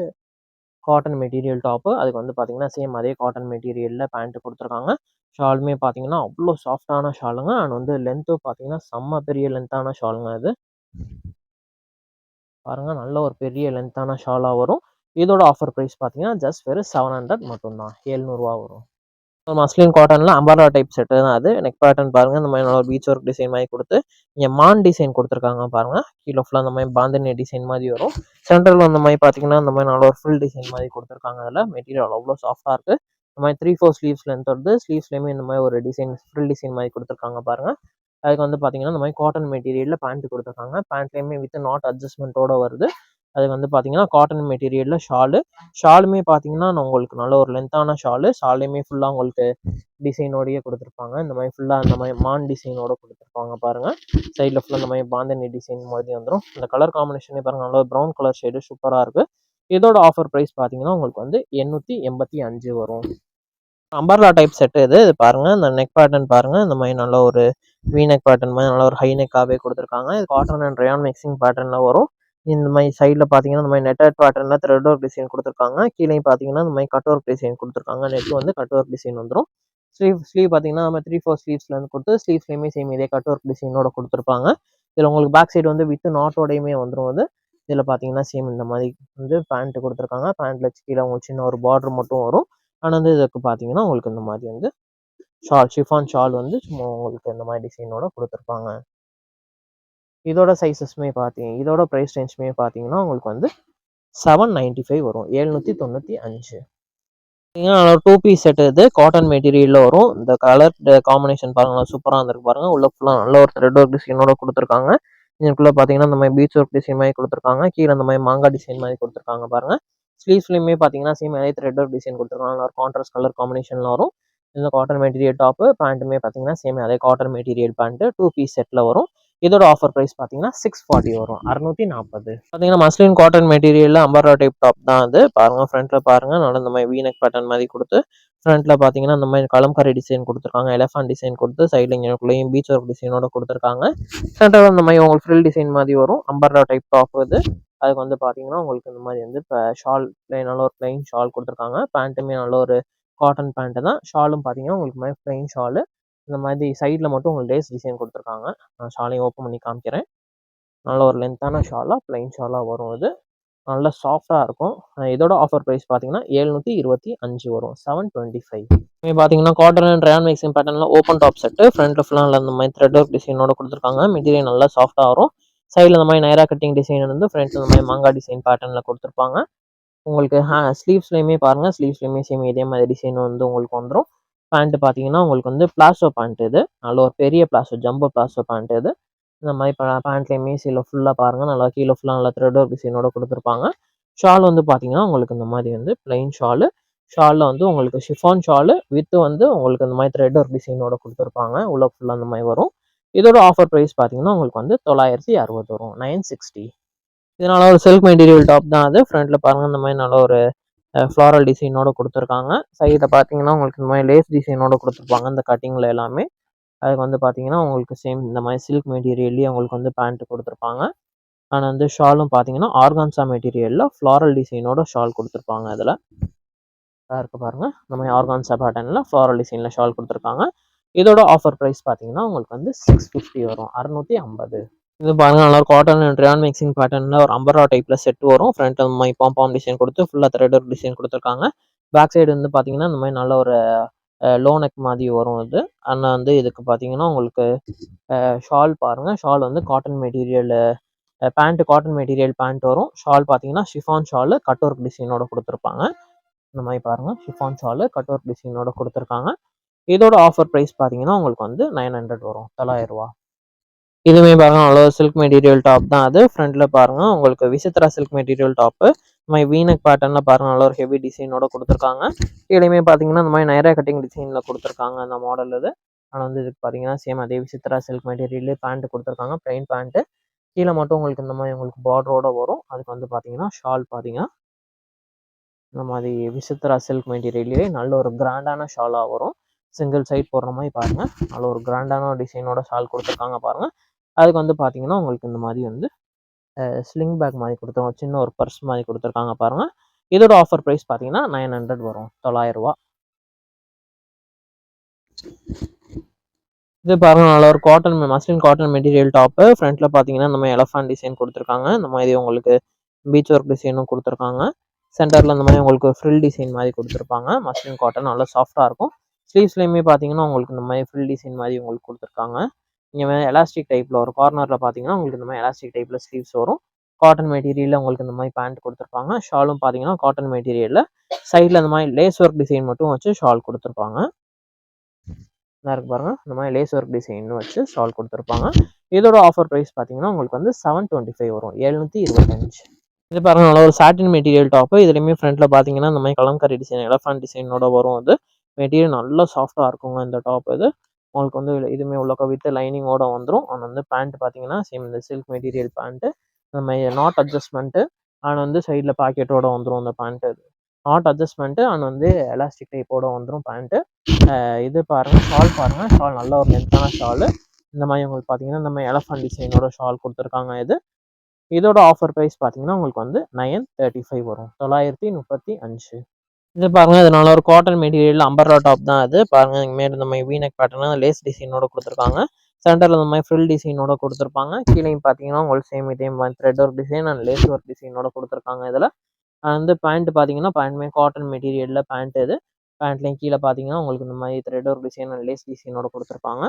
காட்டன் மெட்டீரியல் டாப்பு. அதுக்கு வந்து பார்த்தீங்கன்னா சேம் அதே காட்டன் மெட்டீரியலில் பேண்ட்டு கொடுத்துருக்காங்க. ஷாலுமே பார்த்தீங்கன்னா அவ்வளோ சாஃப்டான ஷாலுங்க. அண்ட் வந்து லென்த்தும் பார்த்தீங்கன்னா செம்ம பெரிய லென்த்தான ஷாலுங்க அது. பாருங்க நல்ல ஒரு பெரிய லென்த்தான ஷாலாக வரும். இதோட ஆஃபர் ப்ரைஸ் பார்த்தீங்கன்னா ஜஸ்ட் வெறும் 700 மட்டும்தான், 700 வரும். மஸ்லின் காட்டனில் அம்பாரா டைப் செட்டு தான் அது. நெக் பேட்டர்ன் பாருங்கள் இந்த மாதிரி நல்லா பீச் ஒர்க் டிசைன் மாதிரி கொடுத்து இங்கே மான் டிசைன் கொடுத்துருக்காங்க பாருங்கள். கீழே ஃபுல்லாக அந்த மாதிரி பாந்தினி டிசைன் மாதிரி வரும். சென்டரில் அந்த மாதிரி பார்த்தீங்கன்னா இந்த மாதிரி நல்ல ஒரு ஃபுல் டிசைன் மாதிரி கொடுத்துருக்காங்க. அதில் மெட்டீரியல் அவ்வளோ சாஃப்டாக இருக்குது. இந்த மாதிரி 3/4 ஸ்லீவ்ஸ் லென்த் வருது. ஸ்லீவ்ஸ்லேயுமே இந்த மாதிரி ஒரு டிசைன் ஃபுல் டிசைன் மாதிரி கொடுத்துருக்காங்க பாருங்கள். அதுக்கு வந்து பார்த்தீங்கன்னா இந்த மாதிரி காட்டன் மெட்டீரியலில் பேண்ட் கொடுத்துருக்காங்க. பேண்ட்லேயுமே வித் நாட் அட்ஜஸ்ட்மெண்ட்டோட வருது. அதுக்கு வந்து பார்த்தீங்கன்னா காட்டன் மெட்டீரியலில் ஷாலுமே பார்த்தீங்கன்னா உங்களுக்கு நல்ல ஒரு லென்த்தான ஷாலுமே ஃபுல்லாக உங்களுக்கு டிசைனோடையே கொடுத்துருப்பாங்க. இந்த மாதிரி ஃபுல்லாக இந்த மாதிரி மான் டிசைனோட கொடுத்துருப்பாங்க பாருங்கள். சைடில் ஃபுல்லாக இந்த மாதிரி பாந்தனி டிசைன் மாதிரி வந்துடும். இந்த கலர் காம்பினேஷனே பாருங்கள் நல்ல ப்ரௌன் கலர் ஷேடு சூப்பராக இருக்குது. இதோட ஆஃபர் ப்ரைஸ் பார்த்தீங்கன்னா உங்களுக்கு வந்து 885 வரும். அம்பர்லா டைப் செட்டு இது. இது பாருங்கள் இந்த நெக் பேட்டர்ன் பாருங்கள். இந்த மாதிரி நல்ல ஒரு வி நெக் பேட்டர்ன் மாதிரி நல்ல ஒரு ஹை நெக்காகவே கொடுத்துருக்காங்க. இது காட்டன் அண்ட் ரயான் மிக்சிங் பேட்டர்னில் வரும். இந்த மாதிரி சைடில் பார்த்தீங்கன்னா இந்த மாதிரி நெட்டட் பேட்டர்னில் த்ரெட் ஒர்க் டிசைன் கொடுத்துருக்காங்க. கீழே பார்த்தீங்கன்னா இந்த மாதிரி கட் ஒர்க் டிசைன் கொடுத்துருக்காங்க. நெக் வந்து கட் ஒர்க் டிசைன் வந்துடும். ஸ்லீவ் பார்த்தீங்கன்னா நம்ம 3/4 ஸ்லீவ்ஸ்லேருந்து கொடுத்து ஸ்லீவ்ஸ்லேயுமே சேம் இதே கட் ஒர்க் டிசைனோட கொடுத்துருப்பாங்க. இதில் உங்களுக்கு பேக் சைடு வந்து வித் நாட்டோடையுமே வந்துடும் அது. இதில் பார்த்தீங்கன்னா சேம் இந்த மாதிரி வந்து பேண்ட்டு கொடுத்துருக்காங்க. பேண்ட்டில் கீழே உங்களுக்கு சின்ன ஒரு பார்டர் மட்டும் வரும். ஆனால் வந்து இதுக்கு பார்த்தீங்கன்னா உங்களுக்கு இந்த மாதிரி வந்து ஷிஃபான் ஷால் வந்து சும்மா உங்களுக்கு இந்த மாதிரி டிசைனோட கொடுத்துருப்பாங்க. இதோட சைஸஸ்மே இதோட ப்ரைஸ் ரேஞ்சுமே பார்த்தீங்கன்னா உங்களுக்கு வந்து 795 வரும், 795. பார்த்தீங்கன்னா 2 பீஸ் செட் இது. காட்டன் மெட்டீரியலில் வரும். இந்த கலர் காம்பினேஷன் பாருங்கள் சூப்பராக இருந்திருக்கு பாருங்கள். உள்ள ஃபுல்லாக நல்ல ஒரு த்ரெட் ஒர்க் டிசைனோட கொடுத்துருக்காங்க. இதுக்குள்ளே பார்த்தீங்கன்னா இந்த மாதிரி பீச் ஒர்க் டிசைன் மாதிரி கொடுத்துருக்காங்க. கீழே இந்த மாதிரி மாங்காய் டிசைன் மாதிரி கொடுத்துருக்காங்க பாருங்கள். ஸ்லீவ்ஸ்லையுமே பார்த்தீங்கன்னா சேம் அதே த்ரெட் ஒர்க் டிசைன் கொடுத்துருக்காங்க. ஒரு கான்ட்ராஸ்ட் கலர் காம்பினேஷனில் வரும். இந்த காட்டன் மெட்டீரியல் டாப்பு பேண்ட்டுமே பார்த்தீங்கன்னா சேம் அதே காட்டன் மெட்டீரியல் பேண்ட்டு 2 பீஸ் செட்டில் வரும். இதோட ஆஃபர் ப்ரைஸ் பார்த்தீங்கன்னா 640 வரும், 640. பார்த்தீங்கன்னா மஸ்லின் காட்டன் மெட்டீரியலில் அம்பர்லா டைப் டாப் தான் அது. பாருங்கள் ஃப்ரண்ட்டில் பாருங்கள் நல்ல இந்த மாதிரி வீனக் பேட்டர்ன் மாதிரி கொடுத்து ஃப்ரண்ட்டில் பார்த்தீங்கன்னா இந்த மாதிரி கலம்காரி டிசைன் கொடுத்துருக்காங்க. எலஃபான் டிசைன் கொடுத்து சைடில் இங்கேயும் பீச் ஒர்க் டிசைனோட கொடுத்துருக்காங்க. சென்டரில் இந்த மாதிரி உங்களுக்கு ஃப்ரில் டிசைன் மாதிரி வரும். அம்பர்லா டைப் டாப் இது. அதுக்கு வந்து பார்த்தீங்கன்னா உங்களுக்கு இந்த மாதிரி வந்து இப்போ ஷால் நல்ல ஒரு பிளைன் ஷால் கொடுத்துருக்காங்க. பேண்ட்டுமே நல்ல ஒரு காட்டன் பேண்ட்டு தான். ஷாலும் பார்த்தீங்கன்னா உங்களுக்கு மாதிரி பிளைன் ஷாலு. இந்த மாதிரி சைடில் மட்டும் உங்களுக்கு லேஸ் டிசைன் கொடுத்துருக்காங்க. நான் ஷாலையும் ஓப்பன் பண்ணி காமிக்கிறேன். நல்ல ஒரு லென்த்தான ஷாலாக பிளைன் ஷாலாக வரும் இது. நல்ல சாஃப்டாக இருக்கும். இதோட ஆஃபர் ப்ரைஸ் பார்த்தீங்கன்னா 725 வரும், 725. பார்த்தீங்கன்னா காட்டன் அண்ட் ரயான் மிக்சிங் பேட்டர்னில் ஓப்பன் டாப் செட்டு. ஃப்ரண்ட்டில் ஃபுல்லாக இந்த மாதிரி த்ரெட் ஒர்க் டிசைனோட கொடுத்துருக்காங்க. மெட்டீரியல் நல்லா சாஃப்டாக வரும். சைடில் இந்த மாதிரி நைரா கட்டிங் டிசைன் வந்து ஃப்ரண்ட்டில் இந்த மாதிரி மாங்காய் டிசைன் பேட்டர்னில் கொடுத்துருப்பாங்க. உங்களுக்கு ஸ்லீவ்ஸ்லையுமே பாருங்கள். ஸ்லீவ்ஸ்லையுமே சேம் இதே மாதிரி டிசைன் வந்து உங்களுக்கு வந்துடும். பேண்ட்டு பார்த்தீங்கன்னா உங்களுக்கு வந்து பிளாசோ பேண்ட் இது. நல்ல ஒரு பெரிய பிளாசோ, ஜம்போ பிளாசோ பேண்ட் இது. இந்த மாதிரி பேண்ட்லேயுமே ஃபுல்லாக பாருங்கள் நல்லா கீழே ஃபுல்லாக நல்லா த்ரெட் ஒர்க் டிசைனோட கொடுத்துருப்பாங்க. ஷால் வந்து பார்த்தீங்கன்னா உங்களுக்கு இந்த மாதிரி வந்து பிளைன் ஷாலு. ஷாலில் வந்து உங்களுக்கு ஷிஃபான் ஷாலு வித் வந்து உங்களுக்கு இந்த மாதிரி த்ரெட் ஒர்க் டிசைனோட கொடுத்துருப்பாங்க. உள்ள ஃபுல்லாக அந்த மாதிரி வரும். இதோட ஆஃபர் ப்ரைஸ் பார்த்தீங்கன்னா உங்களுக்கு வந்து 960 வரும், 960. இதனால ஒரு சில்க் மெட்டீரியல் டாப் தான் அது. ஃப்ரண்ட்டில் பாருங்கள் இந்த மாதிரி நல்ல ஒரு ஃப்ளாரல் டிசைனோட கொடுத்துருக்காங்க. சைடில் பார்த்தீங்கன்னா உங்களுக்கு இந்த மாதிரி லேஸ் டிசைனோட கொடுத்துருப்பாங்க இந்த கட்டிங்கில் எல்லாமே. அதுக்கு வந்து பார்த்தீங்கன்னா உங்களுக்கு சேம் இந்த மாதிரி சில்க் மெட்டீரியல்லேயே உங்களுக்கு வந்து பேண்ட் கொடுத்துருப்பாங்க. அண்ட் வந்து ஷாலும் பார்த்தீங்கன்னா ஆர்கான்சா மெட்டீரியலில் ஃப்ளாரல் டிசைனோட ஷால் கொடுத்துருப்பாங்க. அதில் இருக்குது பாருங்கள் இந்த மாதிரி ஆர்கான்சா பேட்டர்னில் ஃப்ளாரல் டிசைனில் ஷால் கொடுத்துருக்காங்க. இதோட ஆஃபர் ப்ரைஸ் பார்த்தீங்கன்னா உங்களுக்கு வந்து 650 வரும், 650. இது பாருங்க நல்லா காட்டன் அண்ட் ரயான் மிக்சிங் பேட்டர்னில் ஒரு அம்பரா டைப்பில் செட் வரும். ஃப்ரண்ட் அந்த மாதிரி பாம் டிசைன் கொடுத்து ஃபுல்லாக த்ரெட் ஒர்க் டிசைன் கொடுத்துருக்காங்க. பேக் சைடு வந்து பார்த்தீங்கன்னா இந்த மாதிரி நல்ல ஒரு லோ நெக் மாதிரி வரும் இது. ஆனால் வந்து இதுக்கு பார்த்தீங்கன்னா உங்களுக்கு ஷால் பாருங்கள். ஷால் வந்து cotton material pant, cotton material pant வரும். ஷால் பார்த்தீங்கன்னா ஷிஃபான் ஷாலு கட் ஒர்க் டிசைனோட கொடுத்துருப்பாங்க. இந்த மாதிரி பாருங்கள் ஷிஃபான் ஷாலு கட் ஒர்க் டிசைனோட கொடுத்துருக்காங்க. இதோட ஆஃபர் ப்ரைஸ் பார்த்தீங்கன்னா உங்களுக்கு வந்து 900 வரும், 900 ரூபா. இதுவுமே பாருங்கள் நல்ல சில்க் மெட்டீரியல் டாப் தான் அது. ஃப்ரண்ட்டில் பாருங்கள் உங்களுக்கு விசித்ரா சில்க் மெட்டீரியல் டாப்பு. இந்த மாதிரி வீனக் பேட்டர்னில் பாருங்கள் நல்ல ஒரு ஹெவி டிசைனோட கொடுத்துருக்காங்க. கீழேயுமே பார்த்தீங்கன்னா இந்த மாதிரி நைரா கட்டிங் டிசைனில் கொடுத்துருக்காங்க அந்த மாடல் இது. ஆனால் வந்து இதுக்கு பார்த்தீங்கன்னா சேம் அதே விசித்ரா சில்க் மெட்டீரியல்லே பேண்ட் கொடுத்துருக்காங்க, ப்ளைன் பேண்ட்டு. கீழே மட்டும் உங்களுக்கு இந்த மாதிரி உங்களுக்கு பார்டரோட வரும். அதுக்கு வந்து பார்த்தீங்கன்னா ஷால் பார்த்தீங்கன்னா இந்த மாதிரி விசித்ரா சில்க் மெட்டீரியல்லே நல்ல ஒரு கிராண்டான ஷாலாக வரும். சிங்கிள் சைட் போடுற மாதிரி பாருங்கள் நல்ல ஒரு கிராண்டான டிசைனோட ஷால் கொடுத்துருக்காங்க பாருங்கள். அதுக்கு வந்து பார்த்தீங்கன்னா உங்களுக்கு இந்த மாதிரி வந்து ஸ்லிங் பேக் மாதிரி கொடுத்துருக்காங்க, சின்ன ஒரு பர்ஸ் மாதிரி கொடுத்துருக்காங்க பாருங்கள். இதோட ஆஃபர் ப்ரைஸ் பார்த்தீங்கன்னா 900 வரும், 900 ரூபா. இது பாருங்கள் நல்ல ஒரு cotton muslin cotton material top. ஃப்ரண்ட்டில் பார்த்தீங்கன்னா இந்த மாதிரி எலஃபண்ட் டிசைன் கொடுத்துருக்காங்க. இந்த மாதிரி உங்களுக்கு பீச் ஒர்க் டிசைனும் கொடுத்துருக்காங்க. சென்டரில் இந்த மாதிரி உங்களுக்கு ஃப்ரில் டிசைன் மாதிரி கொடுத்துருப்பாங்க. மஸ்லின் காட்டன் நல்லா சாஃப்டாக இருக்கும். ஸ்லீவ்ஸ்லேயுமே பார்த்தீங்கன்னா உங்களுக்கு இந்த மாதிரி ஃப்ரில் டிசைன் மாதிரி உங்களுக்கு கொடுத்துருக்காங்க. இங்கே வந்து எலாஸ்டிக் டைப்பில் ஒரு கார்னரில் பார்த்தீங்கன்னா உங்களுக்கு இந்த மாதிரி எலாஸ்டிக் டைப்பில் ஸ்லீவ்ஸ் வரும். காட்டன் மெட்டீரியலில் உங்களுக்கு இந்த மாதிரி பேண்ட் கொடுத்துருப்பாங்க. ஷாலும் பார்த்தீங்கன்னா காட்டன் மெட்டீரியலில் சைடில் இந்த மாதிரி லேஸ் ஒர்க் டிசைன் மட்டும் வச்சு ஷால் கொடுத்துருப்பாங்க. இருக்கு பாருங்கள் இந்த மாதிரி லேஸ் ஒர்க் டிசைன் வச்சு ஷால் கொடுத்துருப்பாங்க. இதோட ஆஃபர் ப்ரைஸ் பார்த்தீங்கன்னா உங்களுக்கு வந்து 725 வரும், 725. இது பாருங்கள் நல்ல ஒரு சாட்டின் மெட்டீரியல் டாப்பு. இதுலேயுமே ஃப்ரண்ட்டில் பார்த்தீங்கன்னா இந்த மாதிரி கலம்கரி டிசைன் எலஃபண்ட் டிசைனோட வரும். அது மெட்டீரியல் நல்லா சாஃப்டாக இருக்குங்க இந்த டாப். இது உங்களுக்கு வந்து இதுவுமே உள்ளக்க வித் லைனிங்கோட வந்துடும். ஆனால் வந்து பேண்ட் பார்த்தீங்கன்னா சேம் இந்த சில்க் மெட்டீரியல் பேண்ட்டு. இந்த மாதிரி நாட் அட்ஜஸ்ட்மெண்ட்டு அண்ட் வந்து சைடில் பாக்கெட்டோட வந்துடும் அந்த பேண்ட்டு. நாட் அட்ஜஸ்ட்மெண்ட்டு அண்ட் வந்து எலாஸ்டிக் டைப்போட வந்துடும் பேண்ட்டு. இது பாருங்கள் ஷால் பாருங்கள், ஷால் நல்ல ஒரு லென்த்தான ஷாலு. இந்த மாதிரி உங்களுக்கு பார்த்தீங்கன்னா இந்த மாதிரி எலஃபண்ட் டிசைனோட ஷால் கொடுத்துருக்காங்க. இதோட ஆஃபர் ப்ரைஸ் பார்த்தீங்கன்னா உங்களுக்கு வந்து 935 வரும், 935. இது பாருங்கள் இது நல்ல ஒரு காட்டன் மெட்டீரியல் அம்பர்லா டாப் தான் அது. பாருங்கள் இனிமேல் இந்த மாதிரி வீனக் பேட்டர்னா லேஸ் டிசைனோட கொடுத்துருக்காங்க. சென்டரில் இந்த மாதிரி ஃப்ரில் டிசைனோட கொடுத்துருப்பாங்க. கீழேயும் பார்த்தீங்கன்னா உங்களுக்கு சேம் இதே மாதிரி thread work design and lace work டிசைனோட கொடுத்துருக்காங்க. இதில் வந்து பேண்ட் பார்த்தீங்கன்னா பேண்ட்டுமே காட்டன் மெட்டீரியலில் பேண்ட். இது பேண்ட்லேயும் கீழே பார்த்தீங்கன்னா உங்களுக்கு இந்த மாதிரி thread work design and lace டிசைனோட கொடுத்துருப்பாங்க.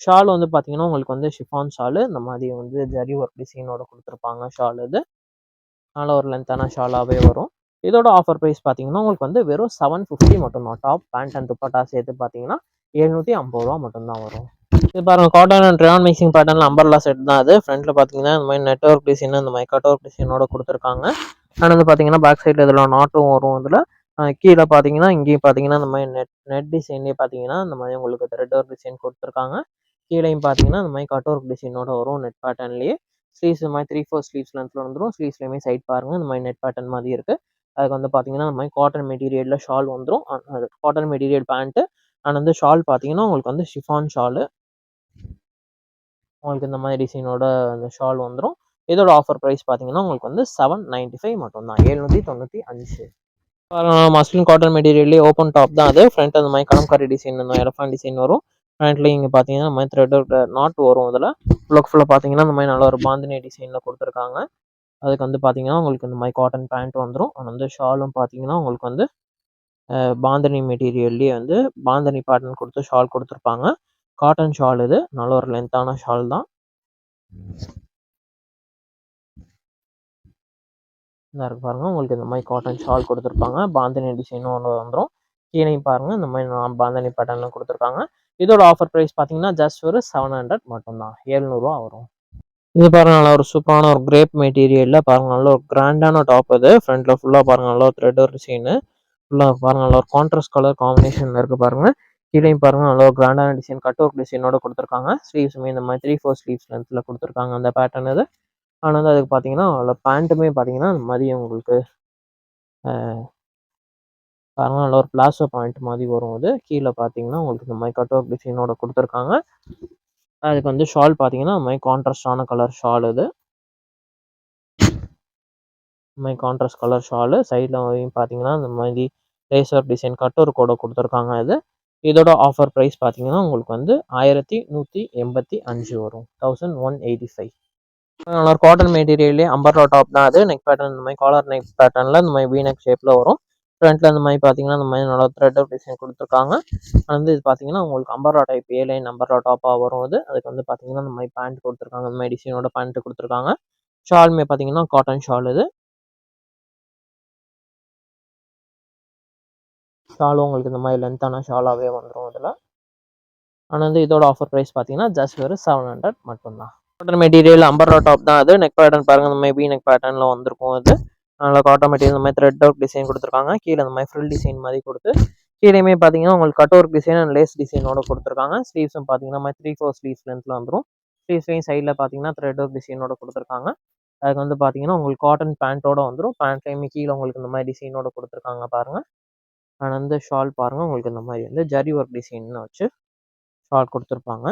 ஷால் வந்து பார்த்தீங்கன்னா உங்களுக்கு வந்து ஷிஃபான் ஷாலு இந்த மாதிரி வந்து ஜரி ஒர்க் டிசைனோட கொடுத்துருப்பாங்க ஷால். இது நல்ல ஒரு லென்த்தான ஷாலாகவே வரும். இதோட ஆஃபர் ப்ரைஸ் பார்த்தீங்கன்னா உங்களுக்கு வந்து வெறும் 750 மட்டும்தான். டாப் பேண்ட் அண்ட் துப்பட்டா சேர்த்து பார்த்தீங்கன்னா 750 ரூபா மட்டும்தான் வரும். இது பாருங்கள் காட்டன் அண்ட் ரயான் மிக்சிங் பேட்டர்னில் அம்பர்லா செட் தான் அது. ஃப்ரண்ட்டில் பார்த்தீங்கன்னா இந்த மாதிரி நெட் ஒர்க் டிசைன் இந்த மாதிரி கட் ஒர்க் டிசைனோட கொடுத்துருக்காங்க. அண்ட் வந்து பார்த்தீங்கன்னா பேக் சைடில் இதில் நாட்டும் வரும். இதில் கீழே பார்த்தீங்கன்னா இங்கேயும் பார்த்தீங்கன்னா இந்த மாதிரி நெட் டிசைன்லேயே பார்த்தீங்கன்னா இந்த மாதிரி உங்களுக்கு த்ரெட் ஒர்க் டிசைன் கொடுத்துருக்காங்க. கீழேயும் பார்த்தீங்கன்னா இந்த மாதிரி கட் ஒர்க் டிசைனோட வரும் நெட் பேட்டர்ன்லேயே. ஸ்லீவ்ஸ் இந்த மாதிரி 3/4 ஸ்லீவ்ஸ் லென்த்தில் வந்துடும். ஸ்லீவ்ஸ்லேயுமே சைட் பாருங்கள் இந்த மாதிரி நெட் பேட்டர்ன் மாதிரி இருக்குது. அதுக்கு வந்து பார்த்தீங்கன்னா இந்த மாதிரி காட்டன் மெட்டீரியலில் ஷால் வந்துடும். அது காட்டன் மெட்டீரியல் பேண்ட்டு அண்ட் வந்து ஷால் பார்த்தீங்கன்னா உங்களுக்கு வந்து ஷிஃபான் ஷாலு. உங்களுக்கு இந்த மாதிரி டிசைனோட அந்த ஷால் வந்துடும். இதோட ஆஃபர் ப்ரைஸ் பார்த்தீங்கன்னா உங்களுக்கு வந்து 795 மட்டும்தான், 795. மஸ்லின் காட்டன் மெட்டீரியல்லே ஓப்பன் டாப் தான் அது. ஃப்ரண்ட் அந்த மாதிரி கலம்காரி டிசைன் இந்த எலஃபண்ட் டிசைன் வரும். ஃப்ரண்ட்லேயும் இங்கே பார்த்தீங்கன்னா இந்த மாதிரி த்ரெட் நாட் வரும். இதில் ஃபுல்லாக பார்த்தீங்கன்னா இந்த மாதிரி நல்ல ஒரு பாந்தினி டிசைனில் கொடுத்துருக்காங்க. அதுக்கு வந்து பார்த்தீங்கன்னா உங்களுக்கு இந்த மாதிரி காட்டன் பேண்ட் வந்துடும். அண்ட் வந்து ஷாலும் பார்த்தீங்கன்னா உங்களுக்கு வந்து பாந்தனி மெட்டீரியல்லேயே வந்து பாந்தனி பேட்டர்ன் கொடுத்து ஷால் கொடுத்துருப்பாங்க. Cotton shawl. இது நல்ல ஒரு லென்த்தான ஷால் தான். இருக்கு பாருங்கள் உங்களுக்கு இந்த மாதிரி காட்டன் ஷால் கொடுத்துருப்பாங்க. பாந்தனி டிசைனும் ஒன்று வந்துடும். கீழேயும் பாருங்கள் இந்த மாதிரி பாந்தனி பேட்டர்னில் கொடுத்துருக்காங்க. இதோட ஆஃபர் ப்ரைஸ் பார்த்தீங்கன்னா ஜஸ்ட் ஒரு 700 மட்டும்தான், 700 ரூபா வரும். இது பாருங்கள் நல்லா ஒரு சூப்பரான ஒரு கிரேப் மெட்டீரியலில் பாருங்கள் நல்ல ஒரு கிராண்டான டாப். இது ஃப்ரண்ட்டில் ஃபுல்லாக பாருங்கள் நல்லா ஒரு த்ரெட் ஒரு டிசைனு ஃபுல்லாக பாருங்கள் நல்ல ஒரு கான்ட்ராஸ்ட் கலர் காம்பினேஷனில் இருக்குது பாருங்கள். கீழேயும் பாருங்கள் நல்ல ஒரு கிராண்டான டிசைன் கட் ஒர்க் டிசைனோட கொடுத்துருக்காங்க. ஸ்லீவ்ஸுமே இந்த மாதிரி 3/4 ஸ்லீவ்ஸ் லென்த்தில் கொடுத்துருக்காங்க அந்த பேட்டர்ன் இது. ஆனால் வந்து அதுக்கு பார்த்தீங்கன்னா அதில் பேண்ட்டுமே பார்த்தீங்கன்னா இந்த மாதிரி உங்களுக்கு பாருங்க நல்ல ஒரு பிளாசோ பாயிண்ட் மாதிரி வரும். அது கீழே பார்த்தீங்கன்னா உங்களுக்கு இந்த மாதிரி கட் ஒர்க் டிசைனோட கொடுத்துருக்காங்க. அதுக்கு வந்து ஷால் பார்த்தீங்கன்னா இந்த மாதிரி கான்ட்ராஸ்டான கலர் ஷால் இது. இந்த மாதிரி கான்ட்ராஸ்ட் கலர் ஷாலு சைடில் பார்த்தீங்கன்னா இந்த மாதிரி லேசர் டிசைன் கட் ஒர்க் கூட கொடுத்துருக்காங்க இது. இதோட ஆஃபர் ப்ரைஸ் பார்த்தீங்கன்னா உங்களுக்கு வந்து 1185 வரும். 1185. நல்ல ஒரு காட்டன் மெட்டீரியல்லே அம்பர்லா டாப் தான் அது. நெக் பேட்டர்ன் இந்த மாதிரி காலர் நெக் பேட்டர்னில் இந்த மாதிரி வீ நெக் ஷேப்பில் வரும். ஃப்ரண்ட்டில் இந்த மாதிரி பார்த்தீங்கன்னா இந்த மாதிரி நல்லா த்ரெட் டிசைன் கொடுத்துருக்காங்க. வந்து இது பார்த்தீங்கன்னா உங்களுக்கு umbrella type A line umbrella டாப்பாக வரும் அது. அதுக்கு வந்து பார்த்தீங்கன்னா இந்த மாதிரி பேண்ட் கொடுத்துருக்காங்க. இந்த மாதிரி டிசைனோட பேண்ட் கொடுத்துருக்காங்க. ஷாலுமே பார்த்தீங்கன்னா காட்டன் ஷால் இது. ஷாலும் உங்களுக்கு இந்த மாதிரி லென்த்தான ஷாலாகவே வந்துடும் இதில். ஆனால் வந்து இதோட ஆஃபர் ப்ரைஸ் பார்த்தீங்கன்னா ஜஸ்ட் ஒரு 700 மட்டும்தான். காட்டன் மெட்டீரியல் அம்பர்லா டாப் தான் அது. நெக் பேட்டர்ன் பாருங்கள் இந்த மாதிரி நெக் பேட்டர்னில் வந்திருக்கும் இது. நல்லா காட்டன் மெட்டீரியல் இந்த மாதிரி த்ரெட் ஒர்க் டிசைன் கொடுத்துருக்காங்க. கீழே இந்த மாதிரி ஃப்ரில் டிசைன் மாதிரி கொடுத்து கீழேயுமே பார்த்தீங்கன்னா உங்களுக்கு cut work design and lace டிசைனோட கொடுத்துருக்காங்க. ஸ்லீவ்ஸும் பார்த்தீங்கன்னா மாதிரி 3/4 ஸ்லீவ்ஸ் லென்த்தில் வந்துடும். ஸ்லீவ்ஸ்லையும் சைடில் பார்த்தீங்கன்னா த்ரெட் ஒர்க் டிசைனோட கொடுத்துருக்காங்க. அதுக்கு வந்து பார்த்தீங்கன்னா உங்களுக்கு காட்டன் பேண்ட்டோட வந்துடும். பேண்ட்லையுமே கீழே உங்களுக்கு இந்த மாதிரி டிசைனோட கொடுத்துருக்காங்க பாருங்கள். அண்ட் வந்து ஷால் பாருங்கள் உங்களுக்கு இந்த மாதிரி வந்து ஜரி ஒர்க் டிசைன்னு வச்சு ஷால் கொடுத்துருப்பாங்க.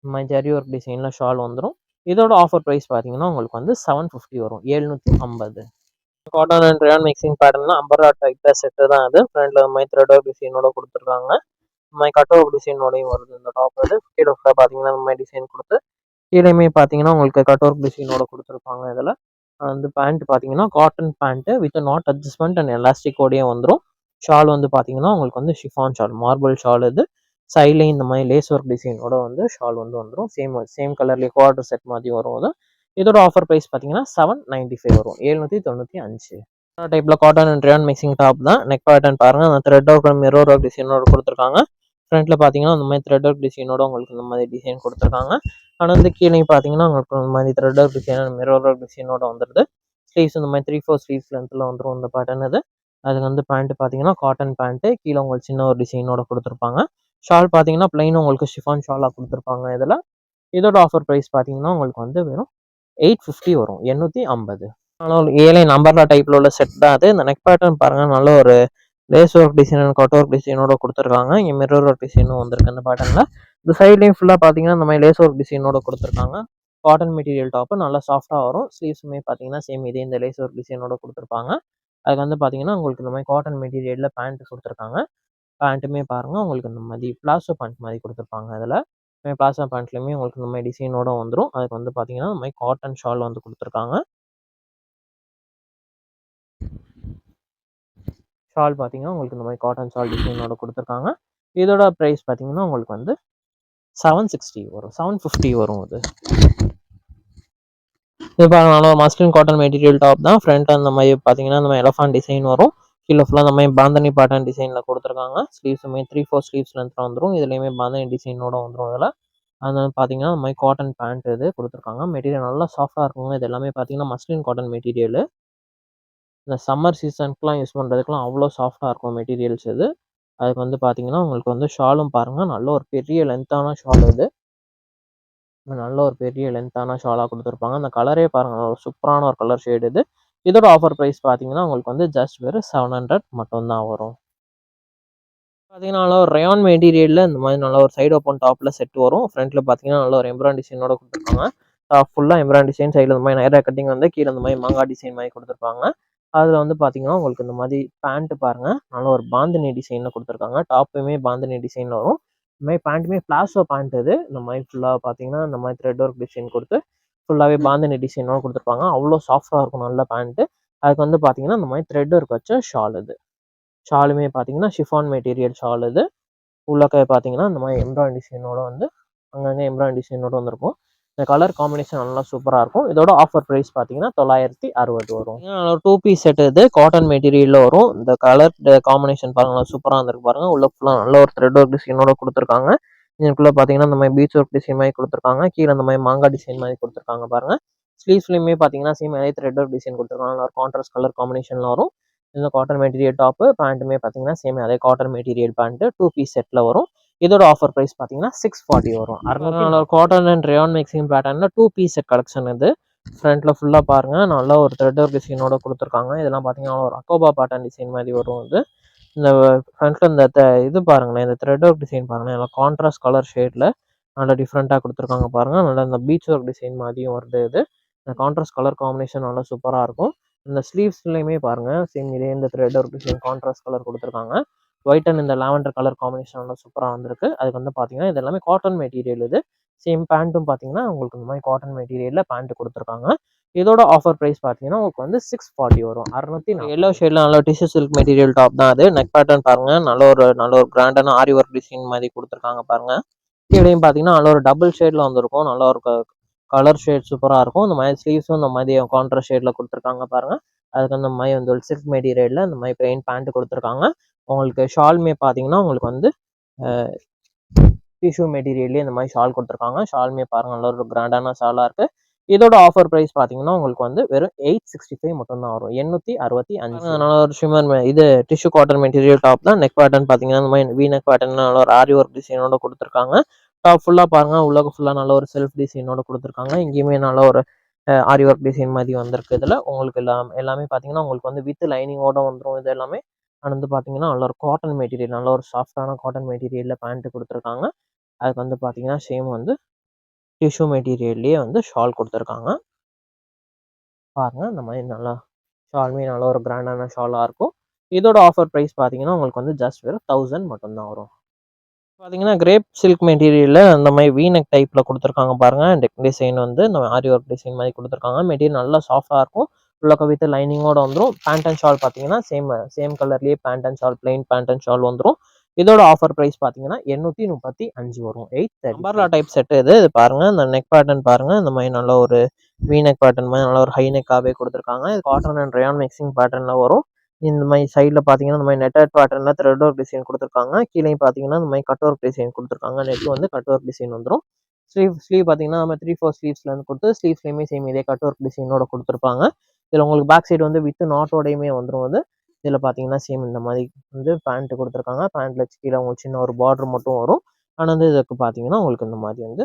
இந்த மாதிரி ஜரி ஒர்க் டிசைனில் ஷால் வந்துடும். இதோட ஆஃபர் ப்ரைஸ் பார்த்தீங்கன்னா உங்களுக்கு வந்து 750 வரும். 750. காட்டன் அண்ட் ரயான் மிக்சிங் பேட்டர்னா அம்பர்லா டைப் செட்டு தான் அது. ஃப்ரண்ட்டில் இந்த மாதிரி த்ரெட் ஒர்க் டிசைனோட கொடுத்துருக்காங்க. இந்த மாதிரி கட் ஒர்க் டிசைனோடையும் வருது இந்த டாப் இது. கீழே பார்த்தீங்கன்னா இந்த மாதிரி டிசைன் கொடுத்து கீழேயுமே பார்த்தீங்கன்னா உங்களுக்கு கட் ஒர்க் டிசைனோட கொடுத்துருப்பாங்க இதில். வந்து பேண்ட் பார்த்தீங்கன்னா cotton pant with knot adjustment and எலாஸ்டிக்கோடையே வந்துடும். ஷால் வந்து பார்த்தீங்கன்னா உங்களுக்கு வந்து ஷிஃபான் ஷால் மார்பிள் ஷால் இது. சைட்லேயும் இந்த மாதிரி லேஸ் ஒர்க் டிசைனோட வந்து ஷால் வந்து வந்துடும். சேம் கலர்லேயே குவார்டர் செட் மாதிரி வரும் அது. இதோட ஆஃபர் ப்ரைஸ் பார்த்தீங்கன்னா 795 வரும். 795. டைப்பில் cotton and rayon mixing top தான். நெக் பேட்டர்ன் பாருங்கள் அந்த த்ரெட் ஒர்க் மிரர் ஒர்க் டிசைனோட கொடுத்துருக்காங்க. ஃப்ரண்ட்டில் பார்த்தீங்கன்னா இந்த மாதிரி த்ரெட் ஒர்க் டிசைனோட உங்களுக்கு இந்த மாதிரி டிசைன் கொடுத்துருக்காங்க. ஆனால் வந்து கீழே பார்த்தீங்கன்னா உங்களுக்கு இந்த மாதிரி thread work design and mirror work டிசைனோட வந்துடுது. ஸ்லீவ்ஸ் இந்த மாதிரி 3/4 ஸ்லீவ்ஸ் லென்த்தில் வந்துடும் இந்த பேட்டர்ன் இது. அதுக்கு வந்து பேண்ட் பார்த்தீங்கன்னா காட்டன் பேண்ட்டு கீழே உங்களுக்கு சின்ன ஒரு டிசைனோட கொடுத்துருப்பாங்க. ஷால் பார்த்தீங்கன்னா பிளைன் உங்களுக்கு ஷிஃபான் ஷாலாக கொடுத்துருப்பாங்க இதில். இதோட ஆஃபர் ப்ரைஸ் பார்த்தீங்கன்னா உங்களுக்கு வந்து வெறும் 850 வரும். 850. ஆனால் ஏழை நம்பர்லா டைப்பில் உள்ள செட் தான் அது. இந்த நெக் பேட்டர்ன் பாருங்கள் நல்ல ஒரு lace work design and cut work டிசைனோட கொடுத்துருக்காங்க. இங்கே மிரர் ஒர்க் டிசைனும் வந்திருக்கு அந்த பேட்டர்னில். இந்த சைட்லேயும் ஃபுல்லாக பார்த்தீங்கன்னா இந்த மாதிரி லேஸ் ஒர்க் டிசைனோட கொடுத்துருக்காங்க. காட்டன் மெட்டீரியல் டாப்பு நல்லா சாஃப்டாக வரும். ஸ்லீவ்ஸுமே பார்த்தீங்கன்னா சேம் இதே இந்த லேஸ் ஒர்க் டிசைனோட கொடுத்துருப்பாங்க. அதுக்கு வந்து பார்த்தீங்கன்னா உங்களுக்கு இந்த மாதிரி காட்டன் மெட்டீரியலில் பேண்ட் கொடுத்துருக்காங்க. பேண்ட்டுமே பாருங்கள் உங்களுக்கு இந்த மாதிரி பிளாசோ பேண்ட் மாதிரி கொடுத்துருப்பாங்க அதில். பிளாசோ பேண்ட்லேயுமே உங்களுக்கு இந்த மாதிரி டிசைனோட வந்துடும். அதுக்கு வந்து பார்த்தீங்கன்னா இந்த மாதிரி காட்டன் ஷால் வந்து கொடுத்துருக்காங்க. ஷால் பார்த்தீங்கன்னா உங்களுக்கு இந்த மாதிரி காட்டன் ஷால் டிசைனோட கொடுத்துருக்காங்க. இதோட ப்ரைஸ் பார்த்தீங்கன்னா உங்களுக்கு வந்து 760 வரும். 750 வரும் அது. இது பாருங்க நல்லா மஸ்லின் காட்டன் மெட்டீரியல் டாப் தான். ஃப்ரண்ட் அந்த மாதிரி பார்த்தீங்கன்னா இந்த மாதிரி எலஃபான் டிசைன் வரும். கீழே ஃபுல்லாக அந்த மாதிரி பாந்தனி பேட்டர்ன் டிசைனில் கொடுத்துருக்காங்க. ஸ்லீவ்ஸுமே 3/4 ஸ்லீவ்ஸ் லென்த்தில் வந்துடும். இதுலேயுமே பாந்தனி டிசைனோட வந்துடும் இதில். அது பார்த்தீங்கன்னா இந்த மாதிரி காட்டன் பேண்ட் இது கொடுத்துருக்காங்க. மெட்டீரியல் நல்லா சாஃப்டாக இருக்குங்க. இது எல்லாமே பார்த்தீங்கன்னா மஸ்லின் காட்டன் மெட்டீரியல். இந்த சம்மர் சீசனுக்குலாம் யூஸ் பண்ணுறதுக்குலாம் அவ்வளோ சாஃப்டாக இருக்கும் மெட்டீரியல்ஸ் இது. அதுக்கு வந்து பார்த்தீங்கன்னா உங்களுக்கு வந்து ஷாலும் பாருங்கள் நல்ல ஒரு பெரிய லென்த்தான ஷால் இது. நல்ல ஒரு பெரிய லென்த்தான ஷாலாக கொடுத்துருப்பாங்க. அந்த கலரே பாருங்கள் ஒரு சூப்பரான ஒரு கலர் ஷேடு இது. இதோட ஆஃபர் ப்ரைஸ் பார்த்தீங்கன்னா உங்களுக்கு வந்து ஜஸ்ட் வெறும் 700 மட்டும்தான் வரும். பார்த்தீங்கன்னா நல்லா ஒரு ரயான் மெட்டீரியலில் இந்த மாதிரி நல்லா ஒரு சைடு ஓப்பன் டாப்பில் செட் வரும். ஃப்ரண்ட்டில் பார்த்தீங்கன்னா நல்ல ஒரு எம்ப்ராய்டரி டிசைனோட கொடுத்துருப்பாங்க. டாப் ஃபுல்லாக எம்ப்ராய்டரி டிசைன் சைடில் இந்த மாதிரி நிறையா கட்டிங் வந்து கீழே இந்த மாதிரி மாங்காய் டிசைன் மாதிரி கொடுத்துருப்பாங்க. அதில் வந்து பார்த்தீங்கன்னா உங்களுக்கு இந்த மாதிரி பேண்ட்டு பாருங்கள் நல்ல ஒரு பாந்தினி டிசைனில் கொடுத்துருக்காங்க. டாப்புமே பாந்தினி டிசைனில் வரும். இந்த மாதிரி பேண்ட்டுமே பிளாசோ பேண்ட் இது. இந்த மாதிரி ஃபுல்லாக பார்த்தீங்கன்னா இந்த மாதிரி த்ரெட் ஒர்க் டிசைன் கொடுத்து ஃபுல்லாகவே பாந்தினி டிசைனோட கொடுத்துருப்பாங்க. அவ்வளோ சாஃப்டாக இருக்கும் நல்ல பேண்ட்டு. அதுக்கு வந்து பார்த்தீங்கன்னா இந்த மாதிரி த்ரெட் ஒர்க் வச்ச ஷால் இது. ஷாலுமே பார்த்தீங்கன்னா ஷிஃபான் மெட்டீரியல் ஷால் இது. உள்ளக்க பார்த்தீங்கன்னா இந்த மாதிரி எம்ப்ராய்டரி டிசைனோட வந்து அங்கங்கே எம்ப்ராய்டரி டிசைனோட வந்திருக்கும். இந்த கலர் காம்பினேஷன் நல்லா சூப்பராக இருக்கும். இதோட ஆஃபர் ப்ரைஸ் பார்த்தீங்கன்னா 960 வரும். ஒரு 2 பீஸ் செட் இது காட்டன் மெட்டீரியலில் வரும். இந்த கலர் காம்பினேஷன் பாருங்கள் சூப்பராக இருந்திருக்கு பாருங்கள். உள்ள ஃபுல்லாக நல்ல ஒரு த்ரெட் ஒர்க் டிசைனோட கொடுத்துருக்காங்க. இதுக்குள்ளே பார்த்தீங்கன்னா இந்த மாதிரி பீச் ஒர்க் டிசைன் மாதிரி கொடுத்துருக்காங்க. கீழே இந்த மாதிரி மாங்காய் டிசைன் மாதிரி கொடுத்துருக்காங்க பாருங்கள். ஸ்லீவ்ஸ்லையுமே பார்த்தீங்கன்னா சேம் அதே த்ரெட் ஒர்க் டிசைன் கொடுத்துருக்காங்க. ஒரு கான்ட்ராஸ்ட் கலர் காம்பினேஷனில் வரும். இந்த காட்டன் மெட்டீரியல் டாப்பு, பேண்ட்டுமே பார்த்தீங்கன்னா சேம் அதே காட்டன் மெட்டீரியல் பேண்ட்டு 2 பீஸ் செட்ல வரும். இதோட ஆஃபர் பிரைஸ் பார்த்தீங்கன்னா 640 வரும். 600 காட்டன் அண்ட் ரயான் மிக்சிங் பேட்டர்ன்ல 2 பீஸ் செட் கலெக்ஷன் இது. ஃப்ரண்ட்ல ஃபுல்லா பாருங்க நல்ல ஒரு த்ரெட் ஒர்க் டிசைனோட குடுத்துருக்காங்க. இதெல்லாம் பார்த்தீங்கன்னா ஒரு அக்கோபா பேட்டர்ன் டிசைன் மாரி வரும் இது. இந்த ஃப்ரண்ட்ல இந்த இது பாருங்களேன், இந்த த்ரெட் ஒர்க் டிசைன் பாருங்களேன், நல்லா கான்ட்ராஸ்ட் கலர் ஷேட்ல நல்லா டிஃப்ரெண்ட்டா குடுத்துருக்காங்க பாருங்க. நல்லா இந்த பீச் ஒர்க் டிசைன் மாதிரியும் வருது இது. இந்த கான்ட்ராஸ்ட் கலர் காம்பினேஷன் நல்லா சூப்பரா இருக்கும். இந்த ஸ்லீவ்ஸ்லயுமே பாருங்க சேம் இதே இந்த thread work design contrast colour குடுத்துருக்காங்க. ஒயிட் அண்ட் இந்த லாவெண்டர் கலர் காம்பினேஷன் நல்லா சூப்பரா வந்திருக்கு. அதுக்கு வந்து பார்த்தீங்கன்னா, இது எல்லாமே காட்டன் மெட்டீரியல் இது. சேம் பேண்ட்டும் பார்த்தீங்கன்னா, உங்களுக்கு இந்த மாரி காட்டன் மெட்டீரியல்ல பேண்ட் குடுத்துருக்காங்க. இதோட ஆஃபர் பிரைஸ் பார்த்தீங்கன்னா, உங்களுக்கு வந்து 640 வரும். 640 எல்லோ ஷேட்ல நல்ல டிஷ்யூ சில்க் மெட்டீரியல் டாப் தான் அது. நெக் பேட்டர்ன் பாருங்க. நல்ல ஒரு கிராண்டான ஆரி ஒர்க் டிசைன் மாரி குடுத்துருக்காங்க பாருங்க. கீழயும் பார்த்தீங்கன்னா, நல்ல ஒரு டபுள் ஷேட்ல வந்திருக்கும். நல்ல ஒரு கலர் ஷேட் சூப்பரா இருக்கும். இந்த மாரி ஸ்லீவ்ஸும் இந்த மாரி கான்ட்ராஸ்ட் ஷேட்ல குடுத்துருக்காங்க பாருங்க. அதுக்கு அந்த மாரி வந்து ஒரு சில்க் மெட்டீரியல்ல இந்த மாரி பிளெயின் பேண்ட் குடுத்துருக்காங்க. உங்களுக்கு ஷாலுமே பார்த்தீங்கன்னா, உங்களுக்கு வந்து அ டிஷ்யூ மெட்டீரியல்லே இந்த மாரி ஷால் குடுத்துருக்காங்க. ஷாலுமே பாருங்க நல்ல ஒரு கிராண்டான ஷாலா இருக்கு. இதோட ஆஃபர் பிரைஸ் பார்த்தீங்கன்னா, உங்களுக்கு வந்து வெறும் 865 மட்டும் தான் வரும். 865. நல்ல ஒரு ஷிம்மர் இது டிஷ்யூ காட்டன் மெட்டீரியல் டாப் தான். நெக் பேட்டர்ன் பார்த்தீங்கன்னா, இந்த மாரி வி நெக் பேட்டர்ன்ல நல்ல ஒரு ஆரி ஒர்க் டிசைனோட குடுத்துருக்காங்க. டாப் ஃபுல்லா பாருங்க. உள்ளக ஃபுல்லா நல்ல ஒரு செல்ஃப் டிசைனோட குடுத்துருக்காங்க. இங்கேயுமே நல்ல ஒரு ஆரி ஒர்க் டிசைன் மாரி வந்திருக்கு இதுல. உங்களுக்கு எல்லாமே பார்த்தீங்கன்னா, உங்களுக்கு வந்து வித் லைனிங்கோட வந்துரும் இது எல்லாமே. அண்ட் வந்து பார்த்தீங்கன்னா, நல்ல ஒரு காட்டன் மெட்டீரியல் நல்ல ஒரு சாஃப்ட்டான காட்டன் மெட்டீரியல்ல பேண்ட் குடுத்துருக்காங்க. அதுக்கு வந்து பார்த்தீங்கன்னா, சேம் வந்து டிஷ்யூ மெட்டீரியல்லயே வந்து ஷால் குடுத்துருக்காங்க. பாருங்க இந்த மாரி நல்லா ஷாலுமே நல்ல ஒரு கிராண்டான ஷாலா இருக்கும். இதோட ஆஃபர் பிரைஸ் பார்த்தீங்கன்னா, உங்களுக்கு வந்து ஜஸ்ட் வெறும் 1000 மட்டும் தான் வரும். பார்த்தீங்கன்னா, கிரேப் சில்க் மெட்டீரியல்ல அந்த மாரி வி நெக் டைப்ல குடுத்துருக்காங்க பாருங்க. நெக் டிசைன் வந்து இந்த ஆரி ஒர்க் டிசைன் மாரி குடுத்துருக்காங்க. மெட்டீரியல் நல்லா சாஃப்ட்டா இருக்கும். உள்ளக்க வித் லைனிங்கோட வந்துரும். பேண்ட் அண்ட் ஷால் பார்த்தீங்கன்னா, சேம் கலர்லயே pant and shawl plain pant and shawl வந்துரும். இதோட ஆஃபர் பிரைஸ் பார்த்தீங்கன்னா, 835 வரும். 830 அம்பர்லா டைப் செட் இது. இது பாருங்க. இந்த நெக் பேட்டர்ன் பாருங்க. இந்த மாரி நல்ல ஒரு வி நெக் பேட்டர்ன் மாரி நல்ல ஒரு ஹை நெக்காவே குடுத்துருக்காங்க. இது காட்டன் அண்ட் ரயான் மிக்சிங் பேட்டர்ன்ல வரும். இந்த மாரி சைடுல பார்த்தீங்கன்னா, இந்த மாரி நெட்டட் பேட்டர்ன்ல த்ரெட் ஒர்க் டிசைன் குடுத்துருக்காங்க. கீழயும் பார்த்தீங்கன்னா, இந்த மாரி கட் ஒர்க் டிசைன் குடுத்துருக்காங்க. நெக் வந்து கட் ஒர்க் டிசைன் வந்துரும். ஸ்லீவ் பார்த்தீங்கன்னா, நம்ம 3, 4 ஸ்லீவ்ஸ்ல வந்து குடுத்து ஸ்லீவ்ஸ்லயுமே சேம் இதே கட் ஒர்க் டிசைனோட குடுத்துருப்பாங்க. இதுல உங்களுக்கு பேக் சைடு வந்து வித் நாட்டோடையுமே வந்துரும் அது. இதுல பார்த்தீங்கன்னா, சேம் இந்த மாரி வந்து பேண்ட் குடுத்துருக்காங்க. பேண்ட்ல கீழ உங்களுக்கு சின்ன ஒரு பார்டர் மட்டும் வரும். ஆனா வந்து இதுக்கு பார்த்தீங்கன்னா, உங்களுக்கு இந்த மாரி வந்து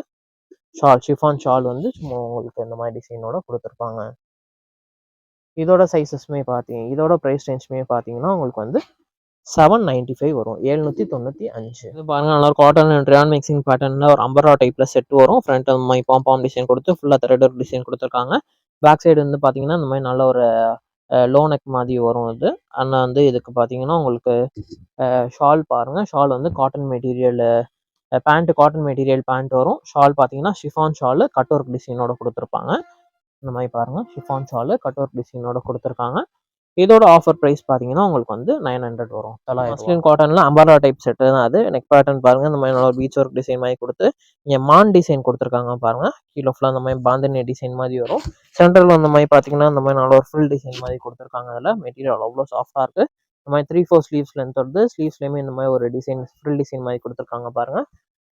ஷிஃபான் ஷால் வந்து சும்மா உங்களுக்கு இந்த மாரி டிசைனோட குடுத்துருப்பாங்க. இதோட பிரைஸ் ரேஞ்சுமே பார்த்தீங்கன்னா, உங்களுக்கு வந்து 795 வரும். 795. இது பாருங்க நல்லா ஒரு காட்டன் அண்ட் ரயான் மிக்சிங் பேட்டர்ன்ல ஒரு அம்பர்லா டைப்ல செட் வரும். ஃப்ரண்ட் அந்த மாரி பாம் டிசைன் குடுத்து ஃபுல்லா த்ரெட் ஒர்க் டிசைன் குடுத்துருக்காங்க. பேக் சைடு வந்து பார்த்தீங்கன்னா, இந்த மாரி நல்ல ஒரு லோ நெக் மாரி வரும் இது. ஆனா வந்து இதுக்கு பார்த்தீங்கன்னா, உங்களுக்கு ஷால் பாருங்க. ஷால் வந்து cotton material pant cotton material pant வரும். ஷால் பார்த்தீங்கன்னா, ஷிஃபான் ஷாலு கட் ஒர்க் டிசைனோட குடுத்துருப்பாங்க. இந்த மாரி பாருங்க. ஷிஃபான் ஷாலு கட் ஒர்க் டிசைனோட குடுத்துருக்காங்க. இதோட ஆஃபர் பிரைஸ் பார்த்தீங்கன்னா, உங்களுக்கு வந்து 900 வரும். மஸ்லின் காட்டன்ல அம்பர்லா டைப் செட் தான் அது. நெக் பேட்டர்ன் பாருங்க. இந்த மாரி நல்ல ஒரு பீச் ஒர்க் டிசைன் மாரி குடுத்து, இங்க மான் டிசைன் குடுத்துருக்காங்க பாருங்க. கீழ ஃபுல்லா இந்த மாரி பாந்தினி டிசைன் மாரி வரும். சென்டர்ல அந்த மாரி பார்த்தீங்கன்னா, இந்த மாரி நல்ல ஒரு ஃபுல் டிசைன் மாரி குடுத்துருக்காங்க அதுல. மெட்டீரியல் அவ்ளோ சாஃப்ட்டா இருக்கு. இந்த மாரி 3, 4 ஸ்லீவ்ஸ் லென்த் வருது. ஸ்லீவ்ஸ்லயுமே இந்த மாரி ஒரு டிசைன் ஃப்ரில் டிசைன் மாரி குடுத்துருக்காங்க பாருங்க.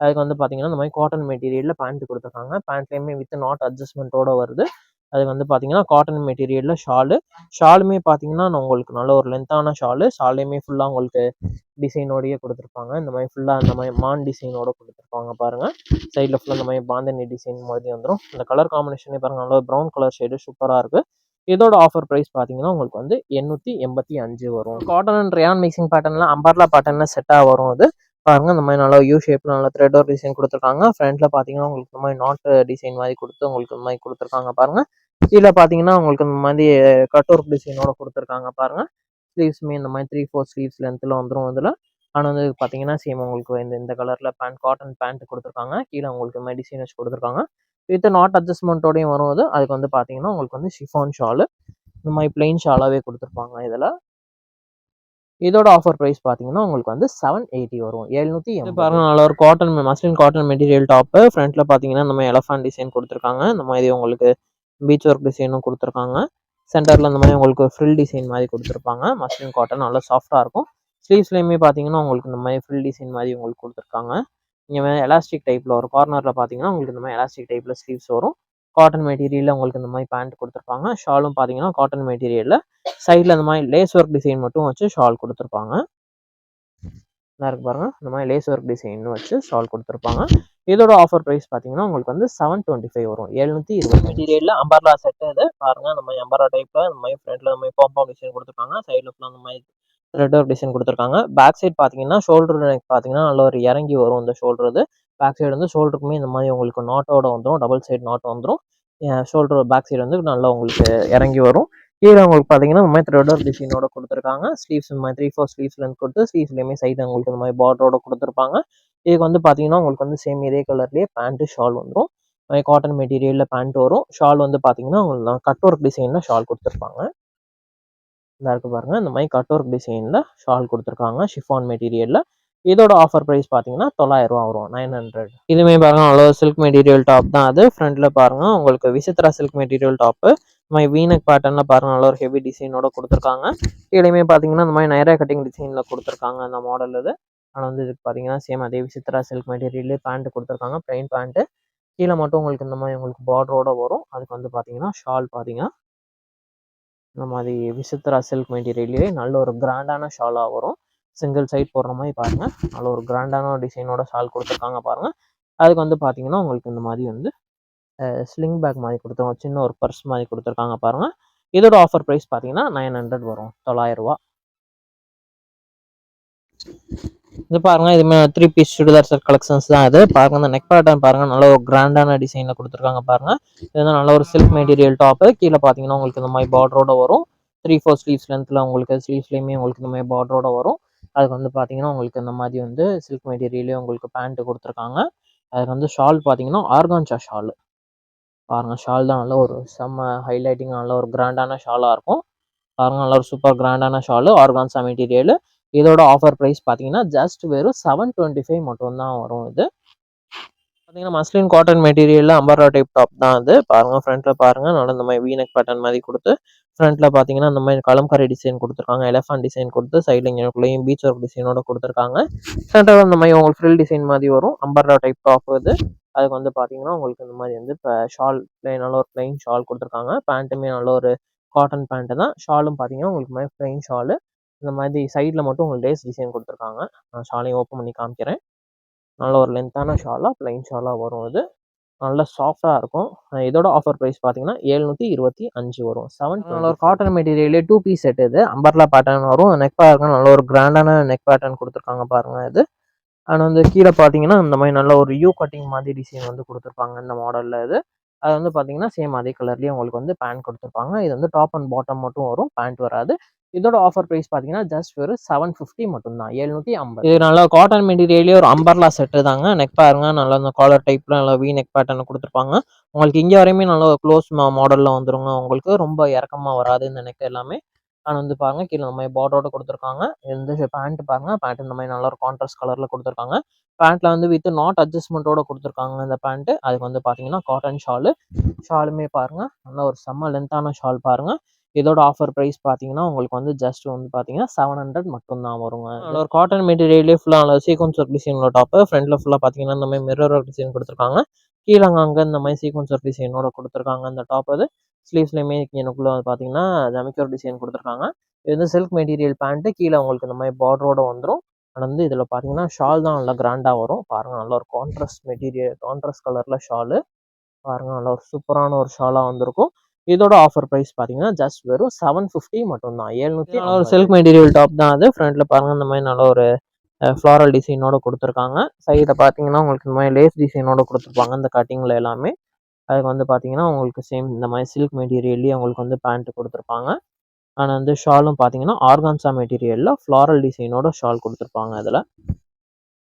அதுக்கு வந்து பார்த்தீங்கன்னா, இந்த மாரி காட்டன் மெட்டீரியல்ல பேண்ட் குடுத்துருக்காங்க. பேண்ட்லயுமே வித் நாட் அட்ஜஸ்ட்மென்ட்டோட வருது. அது வந்து பார்த்தீங்கன்னா, காட்டன் மெட்டீரியல்ல ஷாலு. ஷாலுமே பார்த்தீங்கன்னா, உங்களுக்கு நல்ல ஒரு லென்த்தான ஷாலு. ஷால்லயுமே ஃபுல்லா உங்களுக்கு டிசைனோடயே குடுத்துருப்பாங்க. இந்த மாரி ஃபுல்லா இந்த மாரி மான் டிசைனோட குடுத்துருப்பாங்க பாருங்க. சைடுல ஃபுல்லா இந்த மாரி பாந்தினி டிசைன் மாரி வந்துரும். இந்த கலர் காம்பினேஷனே பாருங்க நல்ல ஒரு ப்ரவுன் கலர் ஷேடு சூப்பரா இருக்கு. இதோட ஆஃபர் பிரைஸ் பார்த்தீங்கன்னா, உங்களுக்கு வந்து 885 வரும். காட்டன் அண்ட் ரயான் மிக்சிங் பேட்டர்ன்ல அம்பர்லா பேட்டர்ன்ல செட்டா வரும் அது. பாருங்க இந்த மாரி நல்லா யூ ஷேப்ல நல்லா த்ரெட் ஒர்க் டிசைன் குடுத்துருக்காங்க. ஃப்ரண்ட்ல பார்த்தீங்கன்னா, உங்களுக்கு இந்த மாரி நாட் டிசைன் மாரி குடுத்து உங்களுக்கு இந்த மாரி குடுத்துருக்காங்க பாருங்க. கீழ பார்த்தீங்கன்னா, உங்களுக்கு இந்த மாரி கட் ஒர்க் டிசைனோட குடுத்துருக்காங்க பாருங்க. ஸ்லீவ்ஸுமே இந்த மாரி 3, 4 ஸ்லீவ்ஸ் லென்த்ல வந்துரும் இதுல. ஆனா வந்து பார்த்தீங்கன்னா, சேம் உங்களுக்கு இந்த கலர்ல காட்டன் பேண்ட் குடுத்துருக்காங்க. கீழ உங்களுக்கு இந்த மாரி டிசைன் வச்சு குடுத்துருக்காங்க. வித் நாட் அட்ஜஸ்ட்மென்ட்டோடயும் வரும் அது. அதுக்கு வந்து பார்த்தீங்கன்னா, உங்களுக்கு வந்து ஷிஃபான் ஷாலு. இந்த மாரி பிளெயின் ஷாலாவே குடுத்துருப்பாங்க இதுல. இதோட ஆஃபர் பிரைஸ் பார்த்தீங்கன்னா, உங்களுக்கு வந்து 780 வரும். 780. இது பாருங்க நல்ல ஒரு மஸ்லின் காட்டன் மெட்டீரியல் டாப்பு. ஃப்ரண்ட்ல பார்த்தீங்கன்னா, இந்த மாரி எலஃபண்ட் டிசைன் குடுத்துருக்காங்க. இந்த மாரி உங்களுக்கு பீச் ஒர்க் டிசைனும் குடுத்துருக்காங்க. சென்டர்ல இந்த மாரி உங்களுக்கு ஃப்ரில் டிசைன் மாரி குடுத்துருப்பாங்க. மஸ்லின் காட்டன் நல்லா சாஃப்ட்டா இருக்கும். ஸ்லீவ்ஸ்லயுமே பார்த்தீங்கன்னா, உங்களுக்கு இந்த மாரி ஃப்ரில் டிசைன் மாரி உங்களுக்கு குடுத்துருக்காங்க. இங்க எலாஸ்டிக் டைப்ல ஒரு கார்னர்ல பார்த்தீங்கன்னா, உங்களுக்கு இந்த மாரி எலாஸ்டிக் டைப்ல ஸ்லீவ்ஸ் வரும். காட்டன் மெட்டீரியல்ல உங்களுக்கு இந்த மாதிரி பேண்ட் கொடுத்துருப்பாங்க. ஷாலும் பார்த்தீங்கன்னா காட்டன் மெட்டீரியல்ல சைடில் இந்த மாதிரி லேஸ் ஒர்க் டிசைன் மட்டும் வச்சு ஷால் கொடுத்துருப்பாங்க. நல்லா இருக்கு பாருங்க. இந்த மாதிரி லேஸ் ஒர்க் டிசைன் வச்சு ஷால் கொடுத்துருப்பாங்க. இதோட ஆஃபர் ப்ரைஸ் பார்த்தீங்கன்னா உங்களுக்கு வந்து 725 வரும். 720 மெட்டீரியல்ல அம்பர்லா செட் இது பாருங்க. இந்த மாதிரி அம்பர்லா டைப்ல இந்த மாதிரி ஃப்ரண்ட்ல இந்த மாதிரி பாம்பா டிசைன் கொடுத்துருக்காங்க. சைடில் ஃபுல்லாக இந்த மாதிரி த்ரெட் ஒர்க் டிசைன் கொடுத்துருக்காங்க. பேக் சைட் பார்த்தீங்கன்னா ஷோல்டர் நெக் பார்த்தீங்கன்னா நல்ல ஒரு இறங்கி வரும் இந்த ஷோல்டர் இது. பேக் சைடு வந்து ஷோல்டருக்குமே இந்த மாதிரி உங்களுக்கு நாட்டோட வந்துடும். டபுள் சைடு நாட் வந்துடும். ஷோல்டர் பேக் சைடு வந்து நல்லா உங்களுக்கு இறங்கி வரும். கீழே உங்களுக்கு பார்த்தீங்கன்னா இந்த மாதிரி த்ரெட் ஒர்க் டிசைனோட கொடுத்துருக்காங்க. ஸ்லீவ்ஸ் இந்த மாதிரி 3/4 ஸ்லீவ்ஸ் லென்த் கொடுத்து ஸ்லீவ்ஸ்லையுமே சைடு உங்களுக்கு இந்த மாதிரி பார்டரோட கொடுத்துருப்பாங்க. இதுக்கு வந்து பார்த்தீங்கன்னா உங்களுக்கு வந்து சேம் இதே கலர்லேயே பேண்ட்டு ஷால் வந்துடும். காட்டன் மெட்டீரியலில் பேண்ட் வரும். ஷால் வந்து பார்த்தீங்கன்னா உங்களுக்கு கட் ஒர்க் டிசைனில் ஷால் கொடுத்துருப்பாங்க. இந்த இருக்கு பாருங்க. இந்த மாதிரி கட் ஒர்க் டிசைனில் ஷால் கொடுத்துருக்காங்க ஷிஃபான் மெட்டீரியலில். இதோட ஆஃபர் ப்ரைஸ் பார்த்தீங்கன்னா 900 ரூபா வரும். 900. இதுவுமே பாருங்க நல்ல சில்க் மெட்டீரியல் டாப் தான் அது. ஃப்ரண்ட்ல பாருங்க உங்களுக்கு விசித்ரா சில்க் மெட்டீரியல் டாப்பு. இந்த மாதிரி வீனக் பேட்டர்னில் பாருங்க நல்ல ஒரு ஹெவி டிசைனோட கொடுத்துருக்காங்க. கீழேயுமே பார்த்தீங்கன்னா இந்த மாதிரி நைரா கட்டிங் டிசைனில் கொடுத்துருக்காங்க அந்த மாடல் இது. ஆனால் வந்து இதுக்கு பார்த்தீங்கன்னா சேம் அதே விசித்ரா சில்க் மெட்டீரியல்லே பேண்ட் கொடுத்துருக்காங்க. Plain pant. கீழே மட்டும் உங்களுக்கு இந்த மாதிரி உங்களுக்கு பார்டரோட வரும். அதுக்கு வந்து பார்த்தீங்கன்னா ஷால் பார்த்தீங்கன்னா இந்த மாதிரி விசித்ரா சில்க் மெட்டீரியல்லே நல்ல ஒரு கிராண்டான ஷாலாக வரும். சிங்கிள் சைட் போடுற மாதிரி பாருங்கள். நல்ல ஒரு கிராண்டான டிசைனோட ஷால் கொடுத்துருக்காங்க பாருங்கள். அதுக்கு வந்து பார்த்தீங்கன்னா உங்களுக்கு இந்த மாதிரி வந்து ஸ்லிங் பேக் மாதிரி கொடுத்துருவாங்க. சின்ன ஒரு பர்ஸ் மாதிரி கொடுத்துருக்காங்க பாருங்கள். இதோட ஆஃபர் ப்ரைஸ் பார்த்தீங்கன்னா 900 வரும். 900 ரூபா. இது பாருங்க. இதுமே 3 பீஸ் சுடிதார் செட் கலெக்ஷன்ஸ் தான் இது. பாருங்க இந்த நெக் பேட்டர்ன் பாருங்க. நல்ல ஒரு கிராண்டான டிசைனில் கொடுத்துருக்காங்க பாருங்க. இது வந்து நல்ல ஒரு சில்க் மெட்டீரியல் டாப்பு. கீழே பார்த்தீங்கன்னா உங்களுக்கு இந்த மாதிரி பார்டரோட வரும். 3/4 ஸ்லீவ்ஸ் லென்த்தில் உங்களுக்கு ஸ்லீவ்ஸ்லேயுமே உங்களுக்கு இந்த மாதிரி பார்டரோட வரும். அதுக்கு வந்து பார்த்தீங்கன்னா உங்களுக்கு இந்த மாதிரி வந்து சில்க் மெட்டீரியலே உங்களுக்கு பேண்ட்டு கொடுத்துருக்காங்க. அதுக்கு வந்து ஷால் பார்த்தீங்கன்னா ஆர்கான்சா ஷால். பாருங்க ஷால் தான் நல்ல ஒரு செம்ம ஹைலைட்டிங் நல்ல ஒரு கிராண்டான ஷாலாக இருக்கும். பாருங்க நல்ல ஒரு சூப்பர் கிராண்டான ஷாலு ஆர்கான்சா மெட்டீரியல். இதோட ஆஃபர் ப்ரைஸ் பார்த்தீங்கன்னா ஜஸ்ட் வெறும் 725 மட்டும் தான் வரும். இது பார்த்தீங்கன்னா மஸ்லின் காட்டன் மெட்டீரியலில் அம்பர்லா டைப் டாப் தான் அது. பாருங்க ஃப்ரண்ட்டில் பாருங்க நல்ல இந்த மாதிரி வீனக் பேட்டர்ன் மாதிரி கொடுத்து ஃப்ரண்ட்டில் பார்த்தீங்கன்னா இந்த மாதிரி கலம்காரி டிசைன் கொடுத்துருக்காங்க. எலஃபண்ட் டிசைன் கொடுத்து சைடில் இங்கேயும் பீச் ஒர்க் டிசைனோட கொடுத்துருக்காங்க. ஃப்ரண்ட்டில் இந்த மாதிரி உங்களுக்கு ஃப்ரில் டிசைன் மாதிரி வரும். அம்பர்லா டைப் டாப் இது. அதுக்கு வந்து பார்த்தீங்கன்னா உங்களுக்கு இந்த மாதிரி வந்து இப்போ ஷால் நல்ல ஒரு பிளைன் ஷால் கொடுத்துருக்காங்க. பேண்ட்டுமே நல்ல ஒரு காட்டன் பேண்ட்டு தான். ஷாலும் பார்த்தீங்கன்னா உங்களுக்கு மாதிரி பிளைன் ஷாலு. இந்த மாதிரி சைடில் மட்டும் உங்களுக்கு லேஸ் டிசைன் கொடுத்துருக்காங்க. நான் ஷாலையும் ஓப்பன் பண்ணி காமிக்கிறேன். நல்ல ஒரு லென்த்தான ஷாலாக பிளைன் ஷாலாக வரும் இது. நல்ல சாஃப்டாக இருக்கும். இதோட ஆஃபர் ப்ரைஸ் பார்த்தீங்கன்னா 725 வரும். 7 நல்ல ஒரு காட்டன் மெட்டீரியலே 2 பீஸ் செட் இது. அம்பர்லா பேட்டர்ன் வரும். நெக் பேட்டர்ன் நல்ல ஒரு கிராண்டான நெக் பேட்டர்ன் கொடுத்துருக்காங்க பாருங்க இது. அண்ட் வந்து கீழே பார்த்தீங்கன்னா இந்த மாதிரி நல்ல ஒரு யூ கட்டிங் மாதிரி டிசைன் வந்து கொடுத்துருப்பாங்க இந்த மாடலில் இது. அது வந்து பார்த்தீங்கன்னா சேம் அதே கலர்லேயே உங்களுக்கு வந்து பேண்ட் கொடுத்துருப்பாங்க. இது வந்து டாப் அண்ட் பாட்டம் மட்டும் வரும். பேண்ட் வராது. இதோட ஆஃபர் ப்ரைஸ் பார்த்தீங்கன்னா ஜஸ்ட் வெறும் 750 மட்டும்தான். 750. இது நல்லா காட்டன் மெட்டீரியலே ஒரு அம்பர்லா செட்டு தாங்க. நெக் பாருங்க நல்லா இந்த காலர் டைப்பில் நல்லா வி நெக் பேட்டர்ன் கொடுத்துருப்பாங்க. உங்களுக்கு இங்கே வரையுமே நல்லா க்ளோஸ் மாடலில் வந்துருங்க. உங்களுக்கு ரொம்ப இறக்கமாக வராது இந்த நெக் எல்லாமே. ஆனால் வந்து பாருங்க கீழே இந்த மாதிரி பார்டரோட கொடுத்துருக்காங்க. இந்த பேண்ட் பாருங்க. பேண்ட் இந்த மாதிரி நல்ல ஒரு கான்ட்ராஸ்ட் கலரில் கொடுத்துருக்காங்க. பேண்ட்டில் வந்து வித் நாட் அட்ஜஸ்ட்மெண்ட்டோட கொடுத்துருக்காங்க இந்த பேண்ட்டு. அதுக்கு வந்து பார்த்தீங்கன்னா காட்டன் ஷாலு. ஷாலுமே பாருங்கள் நல்ல ஒரு செம்ம லென்த்தான ஷால் பாருங்கள். இதோட ஆஃபர் ப்ரைஸ் பார்த்தீங்கன்னா உங்களுக்கு வந்து ஜஸ்ட் வந்து பார்த்தீங்கன்னா 700 மட்டும்தான் வருங்க. நல்ல ஒரு காட்டன் மெட்டீரியலே ஃபுல்லாக நல்ல சீக்வன்ஸ் ஒர்க் டிசைனோட டாப்பு. ஃப்ரண்ட்டில் ஃபுல்லாக பார்த்தீங்கன்னா இந்த மாதிரி மிரர் ஒர்க் டிசைன் கொடுத்துருக்காங்க. கீழே அங்கே இந்த மாதிரி சீக்வன்ஸ் ஒர்க் டிசைனோட கொடுத்துருக்காங்க இந்த டாப் அது. ஸ்லீவ்ஸ்லையுமே எனக்குள்ளே வந்து பார்த்தீங்கன்னா ஜமிக்கோர் டிசைன் கொடுத்துருக்காங்க. இது வந்து சில்க் மெட்டீரியல் பேண்ட்டு. கீழே உங்களுக்கு இந்த மாதிரி பார்டரோட வந்துடும். ஆனால் வந்து இதில் பார்த்தீங்கன்னா ஷால் தான் நல்லா கிராண்டாக வரும். பாருங்கள் நல்ல ஒரு கான்ட்ராஸ்ட் மெட்டீரியல் கான்ட்ராஸ்ட் கலரில் ஷாலு. பாருங்கள் நல்ல ஒரு சூப்பரான ஒரு ஷாலாக வந்திருக்கும். இதோட ஆஃபர் ப்ரைஸ் பார்த்தீங்கன்னா ஜஸ்ட் வெறும் 750 மட்டும்தான். 700 ஒரு சில்க் மெட்டீரியல் டாப் தான் அது. ஃப்ரண்ட்டில் பாருங்கள் இந்த மாதிரி நல்ல ஒரு ஃப்ளாரல் டிசைனோட கொடுத்துருக்காங்க. சைடில் பார்த்தீங்கன்னா உங்களுக்கு இந்த மாதிரி லேஸ் டிசைனோட கொடுத்துருப்பாங்க இந்த கட்டிங்கில் எல்லாமே. அதுக்கு வந்து பார்த்தீங்கன்னா உங்களுக்கு சேம் இந்த மாதிரி சில்க் மெட்டீரியல்லேயே உங்களுக்கு வந்து பேண்ட் கொடுத்துருப்பாங்க. ஆனால் வந்து ஷாலும் பார்த்தீங்கன்னா ஆர்கான்சா மெட்டீரியலில் ஃப்ளாரல் டிசைனோட ஷால் கொடுத்துருப்பாங்க. அதில்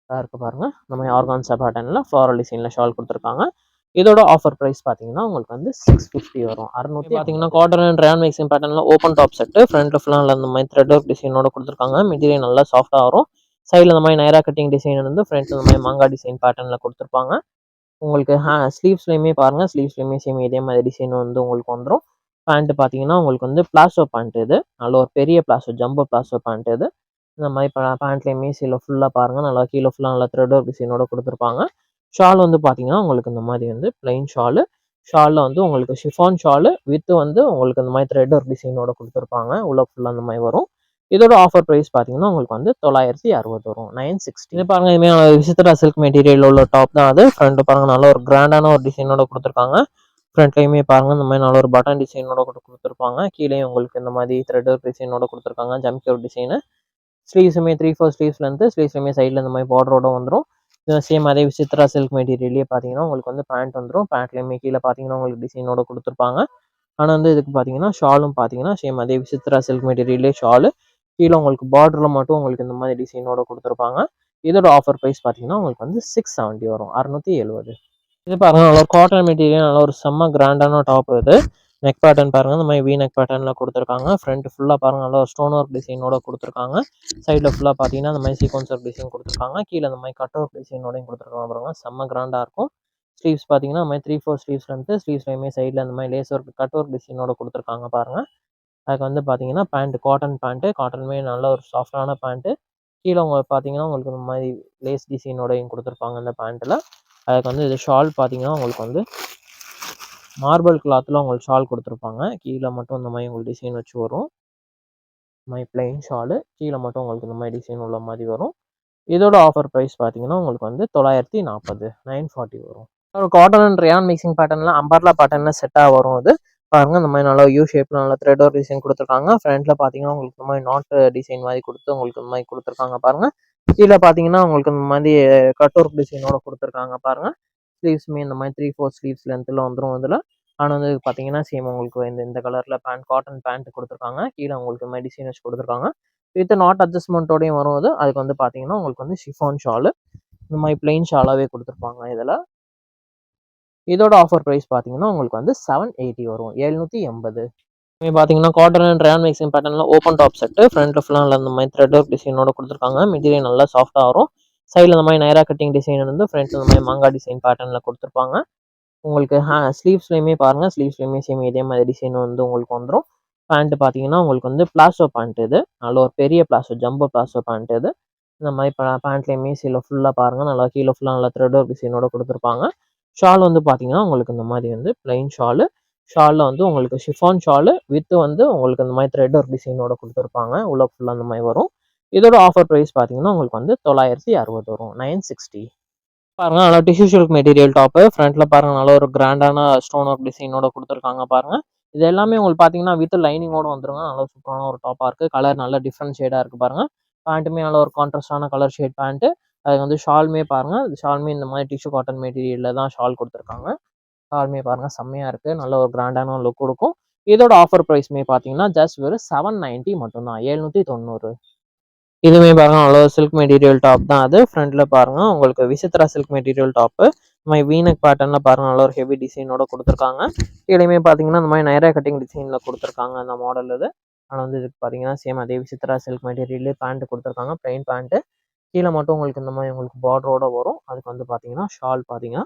இருக்குது பாருங்கள் இந்த மாதிரி ஆர்கான்சா பேட்டர்னில் ஃப்ளாரல் டிசைனில் ஷால் கொடுத்துருக்காங்க. இதோட ஆஃபர் ப்ரைஸ் பார்த்தீங்கன்னா உங்களுக்கு வந்து 650 வரும். 600 பார்த்தீங்கன்னா காட்டன் அண்ட் ரேன் மிக்சிங் பேட்டர்னில் ஓப்பன் டாப் செட்டு. ஃப்ரண்ட்டில் ஃபுல்லாக இந்த மாதிரி த்ரெட் ஒர்க் டிசைனோட கொடுத்துருக்காங்க. மெட்டீரியல் நல்லா சாஃப்டாக வரும். சைடில் இந்த மாதிரி நைரா கட்டிங் டிசைன் வந்து ஃப்ரண்ட்டில் இந்த மாதிரி மாங்கா டிசைன் பேட்டர்னில் கொடுத்துருப்பாங்க. உங்களுக்கு ஸ்லீவ்ஸ்லையுமே பாருங்கள். ஸ்லீவ்ஸ்லையுமே சேம் இதே மாதிரி டிசைன் வந்து உங்களுக்கு வந்துடும். பேண்ட்டு பார்த்தீங்கன்னா உங்களுக்கு வந்து பிளாசோ பேண்ட் இது. நல்ல ஒரு பெரிய பிளாசோ ஜம்போ பிளாசோ பேண்ட் இது. இந்த மாதிரி பேண்ட்லேயுமே சில ஃபுல்லாக பாருங்கள் நல்லா கீழே ஃபுல்லாக நல்லா த்ரெட் ஒர்க் டிசைனோட கொடுத்துருப்பாங்க. ஷால் வந்து பார்த்தீங்கன்னா உங்களுக்கு இந்த மாதிரி வந்து பிளைன் ஷாலு. ஷால்ல வந்து உங்களுக்கு ஷிஃபான் ஷாலு வித் வந்து உங்களுக்கு இந்த மாதிரி த்ரெட் ஒர்க் டிசைனோட குடுத்துருப்பாங்க. உள்ள ஃபுல்லா அந்த மாரி வரும். இதோட ஆஃபர் பிரைஸ் பார்த்தீங்கன்னா, உங்களுக்கு வந்து 960 வரும். 960. இது பாருங்க இதுவுமே விசித்ரா சில்க் மெட்டீரியல்ல உள்ள டாப் தான் அது. ஃப்ரண்ட் பாருங்க நல்ல ஒரு கிராண்டான ஒரு டிசைனோட குடுத்துருக்காங்க. ஃப்ரண்ட்லயுமே பாருங்க இந்த மாரி நல்ல ஒரு பட்டன் டிசைனோட குடுத்துருப்பாங்க. கீழயும் உங்களுக்கு இந்த மாரி த்ரெட் ஒர்க் டிசைனோட குடுத்துருக்காங்க. ஜம்கி ஒர்க் டிசைனு. ஸ்லீவ்ஸுமே 3/4 ஸ்லீவ்ஸ் லென்த். ஸ்லீவ்ஸ்லயுமே சைடுல இந்த மாரி பார்டரோட வந்துரும். சேம் அதே விசித்ரா சில்க் மெட்டீரியல்லயே பார்த்தீங்கன்னா, உங்களுக்கு வந்து பேண்ட் வந்துரும். பேண்ட்லயுமே கீழ பார்த்தீங்கன்னா, உங்களுக்கு டிசைனோட குடுத்துருப்பாங்க. ஆனா வந்து இதுக்கு பார்த்தீங்கன்னா, ஷாலும் பார்த்தீங்கன்னா, சேம் அதே விசித்ரா சில்க் மெட்டீரியல்லே ஷாலு. கீழ உங்களுக்கு பார்டர்ல மட்டும் உங்களுக்கு இந்த மாரி டிசைனோட குடுத்துருப்பாங்க. இதோட ஆஃபர் பிரைஸ் பார்த்தீங்கன்னா, உங்களுக்கு வந்து 670 வரும். 670. இது பாருங்க நல்ல ஒரு காட்டன் மெட்டீரியல் நல்ல ஒரு செம்ம கிராண்டான டாப் இது. நெக் பேட்டர்ன் பாருங்க இந்த மாரி வி நெக் பேட்டர்ன்ல குடுத்துருக்காங்க. ஃப்ரண்ட் ஃபுல்லா பாருங்க நல்ல ஒரு ஸ்டோன் ஒர்க் டிசைனோட குடுத்துருக்காங்க. சைடுல ஃபுல்லா பார்த்தீங்கன்னா, இந்த மாரி சீக்வென்ஸ் ஒர்க் டிசைன் குடுத்துருக்காங்க. கீழ இந்த மாரி கட் ஒர்க் டிசைனோடயும் குடுத்துருக்காங்க பாருங்க. செம்ம கிராண்டா இருக்கும். ஸ்லீவ்ஸ் பார்த்தீங்கன்னா, இந்த மாரி 3/4 ஸ்லீவ்ஸ் லென்த். ஸ்லீவ்ஸ்லயுமே சைடுல இந்த மாரி லேஸ் ஒர்க் கட் ஒர்க் டிசைனோட குடுத்துருக்காங்க பாருங்க. அதுக்கு வந்து பார்த்தீங்கன்னா, பேண்ட் காட்டன் பேண்ட். காட்டனுமே நல்ல ஒரு சாஃப்ட்டான பேண்ட். கீழ உங்களுக்கு பார்த்தீங்கன்னா, உங்களுக்கு இந்த மாரி லேஸ் டிசைனோடயும் குடுத்துருப்பாங்க இந்த பேண்ட்ல. அதுக்கு வந்து இது ஷால் பார்த்தீங்கன்னா, உங்களுக்கு வந்து மார்பிள் கிளாத்ல உங்களுக்கு ஷால் குடுத்துருப்பாங்க. கீழ மட்டும் இந்த மாரி உங்களுக்கு டிசைன் வச்சு வரும். இந்த மாரி பிளெயின் ஷாலு. கீழ மட்டும் உங்களுக்கு இந்த மாரி டிசைன் உள்ள மாரி வரும். இதோட ஆஃபர் பிரைஸ் பார்த்தீங்கன்னா, உங்களுக்கு வந்து 940 940 வரும். ஒரு காட்டன் அண்ட் ரயான் மிக்சிங் பேட்டர்ன்ல அம்பர்லா பேட்டர்ன்ல செட்டா வரும் இது. பாருங்க இந்த மாரி நல்லா யூ ஷேப்ல நல்லா த்ரெட் ஒர்க் டிசைன் குடுத்துருக்காங்க. ஃப்ரண்ட்ல பார்த்தீங்கன்னா, உங்களுக்கு இந்த மாரி நாட் டிசைன் மாரி குடுத்து உங்களுக்கு இந்த மாரி குடுத்துருக்காங்க பாருங்க. கீழ பார்த்தீங்கன்னா, உங்களுக்கு இந்த மாரி கட் ஒர்க் டிசைனோட குடுத்துருக்காங்க பாருங்க. ஸ்லீவ்ஸுமே இந்த மாரி 3/4 ஸ்லீவ்ஸ் லென்த்ல வந்துரும் இதுல. ஆனா வந்து பார்த்தீங்கன்னா, சேம் உங்களுக்கு இந்த இந்த கலர்ல பேண்ட் காட்டன் பேண்ட் குடுத்துருக்காங்க. கீழ உங்களுக்கு இந்த மாரி டிசைன் வச்சு குடுத்துருக்காங்க. வித் நாட் அட்ஜஸ்ட்மென்ட்டோடயும் வரும் இது. அதுக்கு வந்து பார்த்தீங்கன்னா, உங்களுக்கு வந்து ஷிஃபான் ஷாலு. இந்த மாரி பிளெயின் ஷாலாவே குடுத்துருப்பாங்க இதுல. இதோட ஆஃபர் பிரைஸ் பார்த்தீங்கன்னா, உங்களுக்கு வந்து 780 வரும். 780. இது பார்த்தீங்கன்னா, காட்டன் அண்ட் ரயான் மிக்சிங் பேட்டர்ன்ல ஓப்பன் டாப் செட்டு. ஃப்ரண்ட்ல ஃபுல்லா இந்த மாரி த்ரெட் ஒர்க் டிசைனோட குடுத்துருக்காங்க. மெட்டீரியல் நல்லா சாஃப்ட்டா வரும். சைடுல இந்த மாரி நைரா கட்டிங் டிசைன் இருந்து ஃப்ரண்ட்ல இந்த மாரி மாங்கா டிசைன் பேட்டர்ன்ல குடுத்துருப்பாங்க. உங்களுக்கு ஸ்லீவ்ஸ்லயுமே பாருங்க. ஸ்லீவ்ஸ்லயுமே சேம் இதே மாரி டிசைன் வந்து உங்களுக்கு வந்துரும். பேண்ட் பார்த்தீங்கன்னா, உங்களுக்கு வந்து பிளாசோ பேண்ட் இது. நல்ல ஒரு பெரிய பிளாசோ, ஜம்போ பிளாசோ பேண்ட் இது. இந்த மாரி பேண்ட்லயுமே ஃபுல்லா பாருங்க. நல்லா கீழ ஃபுல்லா நல்லா த்ரெட் ஒர்க் டிசைனோட குடுத்துருப்பாங்க. ஷால் வந்து பார்த்தீங்கன்னா, உங்களுக்கு இந்த மாரி வந்து பிளெயின் ஷாலு. ஷால்ல வந்து உங்களுக்கு ஷிஃபான் ஷாலு வித் வந்து உங்களுக்கு இந்த மாரி த்ரெட் ஒர்க் டிசைனோட குடுத்துருப்பாங்க. உள்ள ஃபுல்லா அந்த மாரி வரும். இதோட ஆஃபர் பிரைஸ் பார்த்தீங்கன்னா, உங்களுக்கு வந்து 960 வரும். 960. பாருங்க நல்லா டிஷ்யூ சில்க் மெட்டீரியல் டாப்பு. ஃப்ரண்ட்ல பாருங்க நல்ல ஒரு கிராண்டான ஸ்டோன் ஒர்க் டிசைனோட குடுத்துருக்காங்க பாருங்க. இது எல்லாமே உங்களுக்கு பார்த்தீங்கன்னா, வித் லைனிங்கோட வந்துருங்க. நல்ல சூப்பரான ஒரு டாப்பா இருக்கு. கலர் நல்ல டிஃபரண்ட் ஷேடா இருக்கு பாருங்க. பேண்ட்டுமே நல்ல ஒரு கான்ட்ராஸ்டான கலர் ஷேட் பேண்ட்டு. அது வந்து ஷாலுமே பாருங்க. ஷாலுமே இந்த மாரி டிஷ்யூ காட்டன் மெட்டீரியல்ல தான் ஷால் குடுத்துருக்காங்க. ஷாலுமே பாருங்க செம்மையா இருக்கு. நல்ல ஒரு கிராண்டான லுக் குடுக்கும். இதோட ஆஃபர் பிரைஸ்மே பார்த்தீங்கன்னா, ஜஸ்ட் வெறும் 790 மட்டும் தான். 790. இதுவுமே பாருங்க நல்ல ஒரு சில்க் மெட்டீரியல் டாப் தான் அது. ஃப்ரண்ட்ல பாருங்க உங்களுக்கு விசித்ரா சில்க் மெட்டீரியல் டாப்பு. இந்த மாரி வி நெக் பேட்டர்ன்ல பாருங்க நல்ல ஒரு ஹெவி டிசைனோட குடுத்துருக்காங்க. கீழயுமே பார்த்தீங்கன்னா, இந்த மாரி நைரா கட்டிங் டிசைன்ல குடுத்துருக்காங்க அந்த மாடல் இது. ஆனா வந்து இதுக்கு பார்த்தீங்கன்னா, சேம் அதே விசித்ரா சில்க் மெட்டீரியல்லே பேண்ட் குடுத்துருக்காங்க. Plain pant. கீழ மட்டும் உங்களுக்கு இந்த மாரி உங்களுக்கு பார்டரோட வரும். அதுக்கு வந்து பார்த்தீங்கன்னா, ஷால் பார்த்தீங்கன்னா,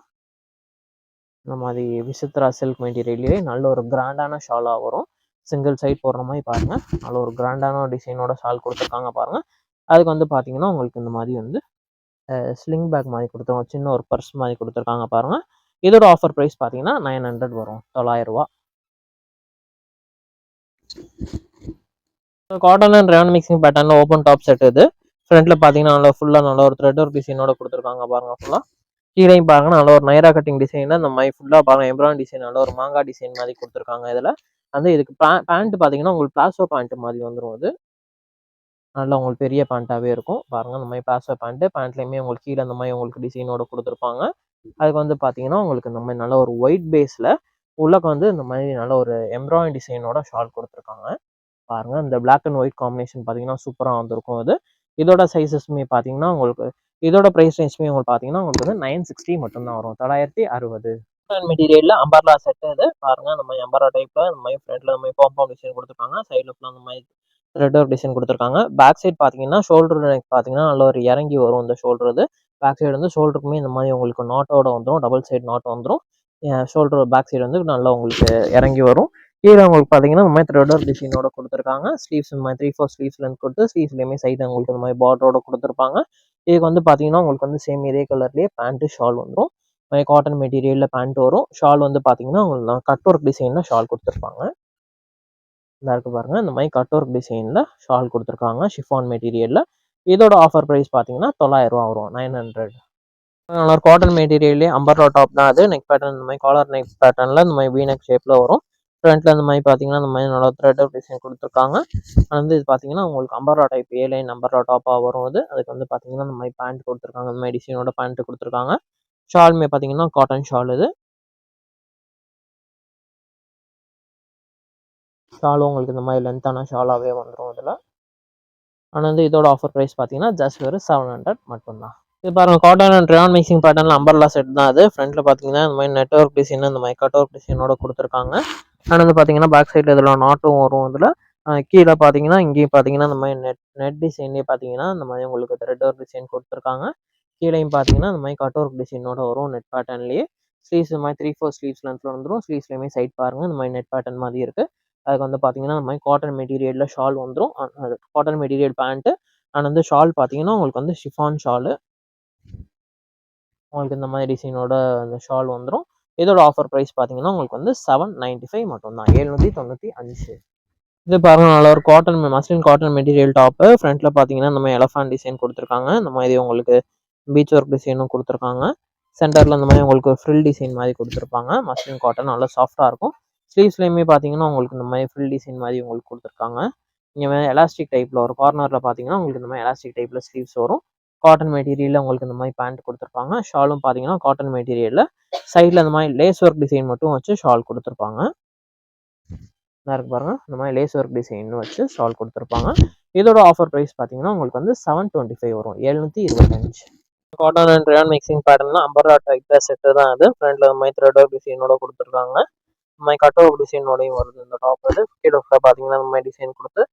இந்த மாரி விசித்ரா சில்க் மெட்டீரியல்லே நல்ல ஒரு கிராண்டான ஷாலா வரும். சிங்கிள் சைட் போடுற மாரி பாருங்க. நல்ல ஒரு கிராண்டான டிசைனோட ஷால் குடுத்துருக்காங்க பாருங்க. அதுக்கு வந்து பார்த்தீங்கன்னா, உங்களுக்கு இந்த மாரி வந்து ஸ்லிங் பேக் மாரி குடுத்துருக்காங்க. சின்ன ஒரு பர்ஸ் மாரி குடுத்துருக்காங்க பாருங்க. இதோட ஆஃபர் பிரைஸ் பார்த்தீங்கன்னா, 900 வரும். ரூ. 900. காட்டன் அண்ட் ரயான் மிக்சிங் பேட்டர்ன்ல ஓப்பன் டாப் செட் இது. ஃப்ரண்ட்ல பார்த்தீங்கன்னா, நல்லா ஃபுல்லா நல்ல ஒரு த்ரெட் ஒர்க் டிசைனோட குடுத்துருக்காங்க பாருங்க ஃபுல்லா. கீழயும் பாருங்க நல்ல ஒரு நைரா கட்டிங் டிசைன்ல இந்த மாரி ஃபுல்லா பாருங்க எம்ப்ராய்டரி டிசைன் நல்ல ஒரு மாங்கா டிசைன் மாரி குடுத்துருக்காங்க இதுல. வந்து இதுக்கு பேண்ட் பார்த்தீங்கன்னா, உங்களுக்கு பிளாசோ பேண்ட் மாரி வந்துரும் இது. நல்லா உங்களுக்கு பெரிய பேண்ட்டாவே இருக்கும். பாருங்க இந்த மாரி பிளாசோ பேண்ட். பேண்ட்லயுமே உங்களுக்கு கீழ இந்த மாரி உங்களுக்கு டிசைனோட குடுத்துருப்பாங்க. அதுக்கு வந்து பார்த்தீங்கன்னா, உங்களுக்கு இந்த மாரி நல்ல ஒரு ஒயிட் பேஸ்ல உள்ளக்க வந்து இந்த மாரி நல்ல ஒரு எம்ப்ராய்டரி டிசைனோட ஷால் குடுத்துருக்காங்க. பாருங்க இந்த பிளாக் அண்ட் ஒயிட் காம்பினேஷன் பார்த்தீங்கன்னா, சூப்பரா வந்திருக்கும் இது. இதோட சைஸஸ்மே பார்த்தீங்கன்னா, உங்களுக்கு இதோட பிரைஸ் ரேஞ்சுமே உங்களுக்கு பார்த்தீங்கன்னா, உங்களுக்கு வந்து 960 மட்டும் தான் வரும். 960. மெட்டீரியல்ல அம்பர்லா செட் இது. பாருங்க இந்த மாரி அம்பர்லா டைப்ல இந்த மாரி ஃப்ரண்ட்ல இந்த மாரி பாம் டிசைன் குடுத்துருக்காங்க. சைடுல ஃபுல்லா இந்த மாரி த்ரெட் ஒர்க் டிசைன் குடுத்துருக்காங்க. பேக் சைட் பார்த்தீங்கன்னா, ஷோல்டர் நெக் பார்த்தீங்கன்னா, நல்ல ஒரு இறங்கி வரும் இந்த ஷோல்டர் இது. பேக் சைடு வந்து ஷோல்டருக்குமே இந்த மாரி உங்களுக்கு நாட்டோட வந்துரும். டபுள் சைடு நாட் வந்துரும். ஷோல்டர் பேக் சைடு வந்து நல்லா உங்களுக்கு இறங்கி வரும். கீழ உங்களுக்கு பார்த்தீங்கன்னா, இந்த மாரி த்ரெட் ஒர்க் டிசைனோட குடுத்துருக்காங்க. ஸ்லீவ்ஸ் இந்த மாரி 3/4 ஸ்லீவ்ஸ் லென்த் குடுத்து ஸ்லீவ்ஸ்லயுமே சைடு உங்களுக்கு இந்த மாரி பார்டரோட குடுத்துருப்பாங்க. இதுக்கு வந்து பார்த்தீங்கன்னா, உங்களுக்கு வந்து சேம் இதே கலர்லயே பேண்ட், ஷால் வந்துரும். காட்டன் மெட்டீரியலில் பேண்ட் வரும். ஷால் வந்து பார்த்தீங்கன்னா உங்களுக்கு கட் ஒர்க் டிசைனில் ஷால் கொடுத்துருப்பாங்க. இந்த இருக்கு பாருங்க, இந்த மாதிரி கட் ஒர்க் டிசைனில் ஷால் கொடுத்துருக்காங்க ஷிஃபான் மெட்டீரியலில். இதோட ஆஃபர் ப்ரைஸ் பார்த்தீங்கன்னா 900 ரூபா வரும், 900. நல்லா ஒரு காட்டன் மெட்டீரியல்லே அம்பர்லா டாப் தான் அது. நெக் பேட்டர்ன் இந்த மாதிரி காலர் நெக் பேட்டர்னில் இந்த மாதிரி வி நெக் ஷேப்பில் வரும். ஃப்ரண்ட்டில் இந்த மாதிரி பார்த்தீங்கன்னா இந்த மாதிரி நல்லா த்ரெட் டிசைன் கொடுத்துருக்காங்க. வந்து இது பார்த்தீங்கன்னா உங்களுக்கு umbrella type A line umbrella டாப்பாக வரும். அதுக்கு வந்து பார்த்தீங்கன்னா இந்த மாதிரி பேண்ட் கொடுத்துருக்காங்க. இந்த மாதிரி டிசைனோட பேண்ட் கொடுத்துருக்காங்க. ஷாலுமே பார்த்தீங்கன்னா காட்டன் ஷால் இது. ஷாலும் உங்களுக்கு இந்த மாதிரி லென்த்தான ஷாலாகவே வந்துடும் இதில். ஆனால் வந்து இதோட ஆஃபர் ப்ரைஸ் பார்த்தீங்கன்னா ஜஸ்ட் ஒரு 700 மட்டும்தான். இது பாருங்க, காட்டன் அண்ட் ரயான் மிக்சிங் பேட்டர்னில் அம்பர்லா செட் தான் அது. ஃப்ரண்ட்டில் பார்த்தீங்கன்னா இந்த மாதிரி நெட்ஒர்க் டிசைன் இந்த மாதிரி கட் ஒர்க் டிசைனோட கொடுத்துருக்காங்க. ஆனால் வந்து பார்த்தீங்கன்னா பேக் சைடில் இதில் நாட்டும் வரும். இதில் கீழே பார்த்தீங்கன்னா இங்கேயும் பார்த்தீங்கன்னா இந்த மாதிரி நெட் டிசைன்லேயே பார்த்தீங்கன்னா இந்த மாதிரி உங்களுக்கு த்ரெட் ஒர்க் டிசைன் கொடுத்துருக்காங்க. கீழேயும் பார்த்தீங்கன்னா இந்த மாதிரி கட் ஒர்க் டிசைனோட வரும் நெட் பேட்டர்ன்லேயே. ஸ்லீவ்ஸ் இந்த மாதிரி 3/4 ஸ்லீவ்ஸ் லென்த்தில் வந்துடும். ஸ்லீவ்ஸ்லேயுமே சைட் பாருங்கள் இந்த மாதிரி நெட் பேட்டர்ன் மாதிரி இருக்குது. அதுக்கு வந்து பார்த்தீங்கன்னா இந்த மாதிரி காட்டன் மெட்டீரியலில் ஷால் வந்துடும். Cotton material pant. அண்ட் வந்து ஷால் பார்த்தீங்கன்னா உங்களுக்கு வந்து ஷிஃபான் ஷாலு. உங்களுக்கு இந்த மாதிரி டிசைனோட அந்த ஷால் வந்துடும். இதோட ஆஃபர் ப்ரைஸ் பார்த்தீங்கன்னா உங்களுக்கு வந்து 795 மட்டும்தான், 795. இது பாருங்க, நல்ல ஒரு cotton muslin cotton material top. ஃப்ரண்ட்டில் பார்த்தீங்கன்னா இந்த மாதிரி எலஃபான் டிசைன் கொடுத்துருக்காங்க. இந்த மாதிரி உங்களுக்கு பீச் ஒர்க் டிசைனும் கொடுத்துருக்காங்க. சென்டரில் இந்த மாதிரி உங்களுக்கு ஃப்ரில் டிசைன் மாதிரி கொடுத்துருப்பாங்க. மஸ்லின் காட்டன் நல்லா சாஃப்டாக இருக்கும். ஸ்லீவ்ஸ்லேயுமே பார்த்தீங்கன்னா உங்களுக்கு இந்த மாதிரி ஃப்ரில் டிசைன் மாதிரி உங்களுக்கு கொடுத்துருக்காங்க. இங்கே எலாஸ்டிக் டைப்பில் ஒரு கார்னரில் பார்த்தீங்கன்னா உங்களுக்கு இந்த மாதிரி எலாஸ்டிக் டைப்பில் ஸ்லீவ்ஸ் வரும். காட்டன் மெட்டீரியலில் உங்களுக்கு இந்த மாதிரி பேண்ட் கொடுத்துருப்பாங்க. ஷாலும் பார்த்தீங்கன்னா காட்டன் மெட்டீரியலில் சைடில் இந்த மாதிரி லேஸ் ஒர்க் டிசைன் மட்டும் வச்சு ஷால் கொடுத்துருப்பாங்க. இருக்கு பாருங்க, இந்த மாதிரி லேஸ் ஒர்க் டிசைன் வச்சு ஷால் கொடுத்துருப்பாங்க. இதோட ஆஃபர் ப்ரைஸ் பார்த்தீங்கன்னா உங்களுக்கு வந்து 725 வரும், 725. காட்டன் அண்ட் ரயான் மிக்சிங் பேட்டர்னா அம்பர்லா டைப் செட்டு தான் அது. ஃப்ரண்ட்ல இந்த மாதிரி த்ரெட் ஒர்க் டிசைனோட கொடுத்துருக்காங்க. இந்த மாதிரி கட் ஒர்க் டிசைனோடையும் வருது இந்த டாப். அது கீழே பார்த்தீங்கன்னா இந்த மாதிரி டிசைன் கொடுத்து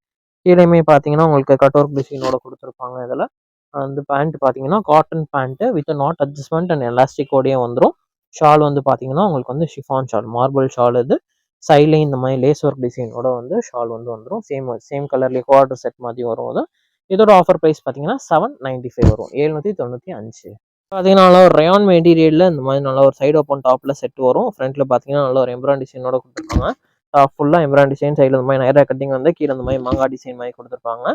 கீழேயுமே பார்த்தீங்கன்னா உங்களுக்கு கட் ஒர்க் டிசைனோட கொடுத்துருப்பாங்க. இதில் வந்து பேண்ட் பார்த்தீங்கன்னா cotton pant with knot adjustment and எலாஸ்டிக்கோடையே வந்துடும். ஷால் வந்து பார்த்தீங்கன்னா உங்களுக்கு வந்து ஷிஃபான் ஷால், மார்பிள் ஷால். இது சைட்லேயும் இந்த மாதிரி லேஸ் ஒர்க் டிசைனோட வந்து ஷால் வந்து வந்துடும். சேம் கலர்லேயே குவார்டர் செட் மாதிரி வரும். அது இதோட ஆஃபர் ப்ரைஸ் பார்த்தீங்கன்னா 795 வரும், 795. பார்த்தீங்கன்னா நல்லா ஒரு ரயான் மெட்டீரியலில் இந்த மாதிரி நல்லா ஒரு சைடு ஓப்பன் டாப்பில் செட் வரும். ஃப்ரண்ட்டில் பார்த்தீங்கன்னா நல்ல ஒரு எம்ப்ராய்டரி டிசைனோட கொடுத்துருக்காங்க. டாப் ஃபுல்லாக எம்ப்ராய்டரி டிசைன், சைடில் இந்த மாதிரி நைரா கட்டிங் வந்து கீழே இந்த மாதிரி மாங்காய் டிசைன் மாதிரி கொடுத்துருப்பாங்க.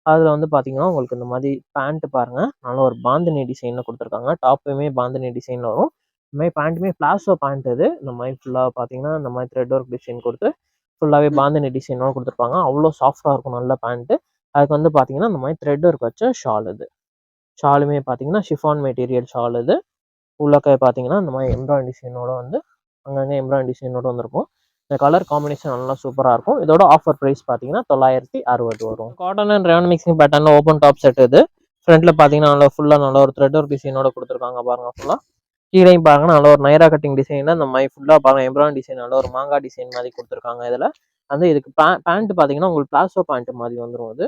அதில் வந்து பார்த்தீங்கன்னா உங்களுக்கு இந்த மாதிரி பேண்ட்டு பாருங்கள், நல்ல ஒரு பாந்தினி டிசைனில் கொடுத்துருக்காங்க. டாப்புமே பாந்தினி டிசைனில் வரும். இந்த மாதிரி பேண்ட்டுமே பிளாசோ பேண்ட். இது இந்த மாதிரி ஃபுல்லாக பார்த்தீங்கன்னா இந்த மாதிரி த்ரெட் ஒர்க் டிசைன் கொடுத்து ஃபுல்லாகவே பாந்தினி டிசைனோட கொடுத்துருப்பாங்க. அவ்வளோ சாஃப்டாக இருக்கும் நல்ல பேண்ட்டு. அதுக்கு வந்து பார்த்தீங்கன்னா இந்த மாதிரி த்ரெட் ஒர்க் வச்ச ஷால். இது ஷாலுமே பார்த்தீங்கன்னா ஷிஃபான் மெட்டீரியல் ஷால். இது உள்ளக்க பார்த்தீங்கன்னா இந்த மாதிரி எம்ப்ராய்டரி டிசைனோட வந்து அங்கங்கே எம்ப்ராய்டரி டிசைனோட வந்துருக்கும். இந்த கலர் காம்பினேஷன் நல்லா சூப்பராக இருக்கும். இதோட ஆஃபர் ப்ரைஸ் பார்த்தீங்கன்னா 960 வரும். காட்டன் அண்ட் ரயான் மிக்சிங் பேட்டர்னில் ஓப்பன் டாப் செட். இது ஃப்ரண்ட்டில் பார்த்தீங்கன்னா நல்லா ஃபுல்லாக நல்ல ஒரு த்ரெட் ஒர்க் டிசைனோட கொடுத்துருக்காங்க பாருங்கள். ஃபுல்லாக கீழேயும் பாருங்க நல்ல ஒரு நைரா கட்டிங் டிசைனில் இந்த மாதிரி ஃபுல்லாக பாருங்கள் எம்ப்ராய்டரி டிசைன் நல்ல ஒரு மாங்காய் டிசைன் மாதிரி கொடுத்துருக்காங்க. இதில் வந்து இதுக்கு பேண்ட் பார்த்தீங்கன்னா உங்களுக்கு பிளாசோ பேண்ட் மாதிரி வந்துடும். அது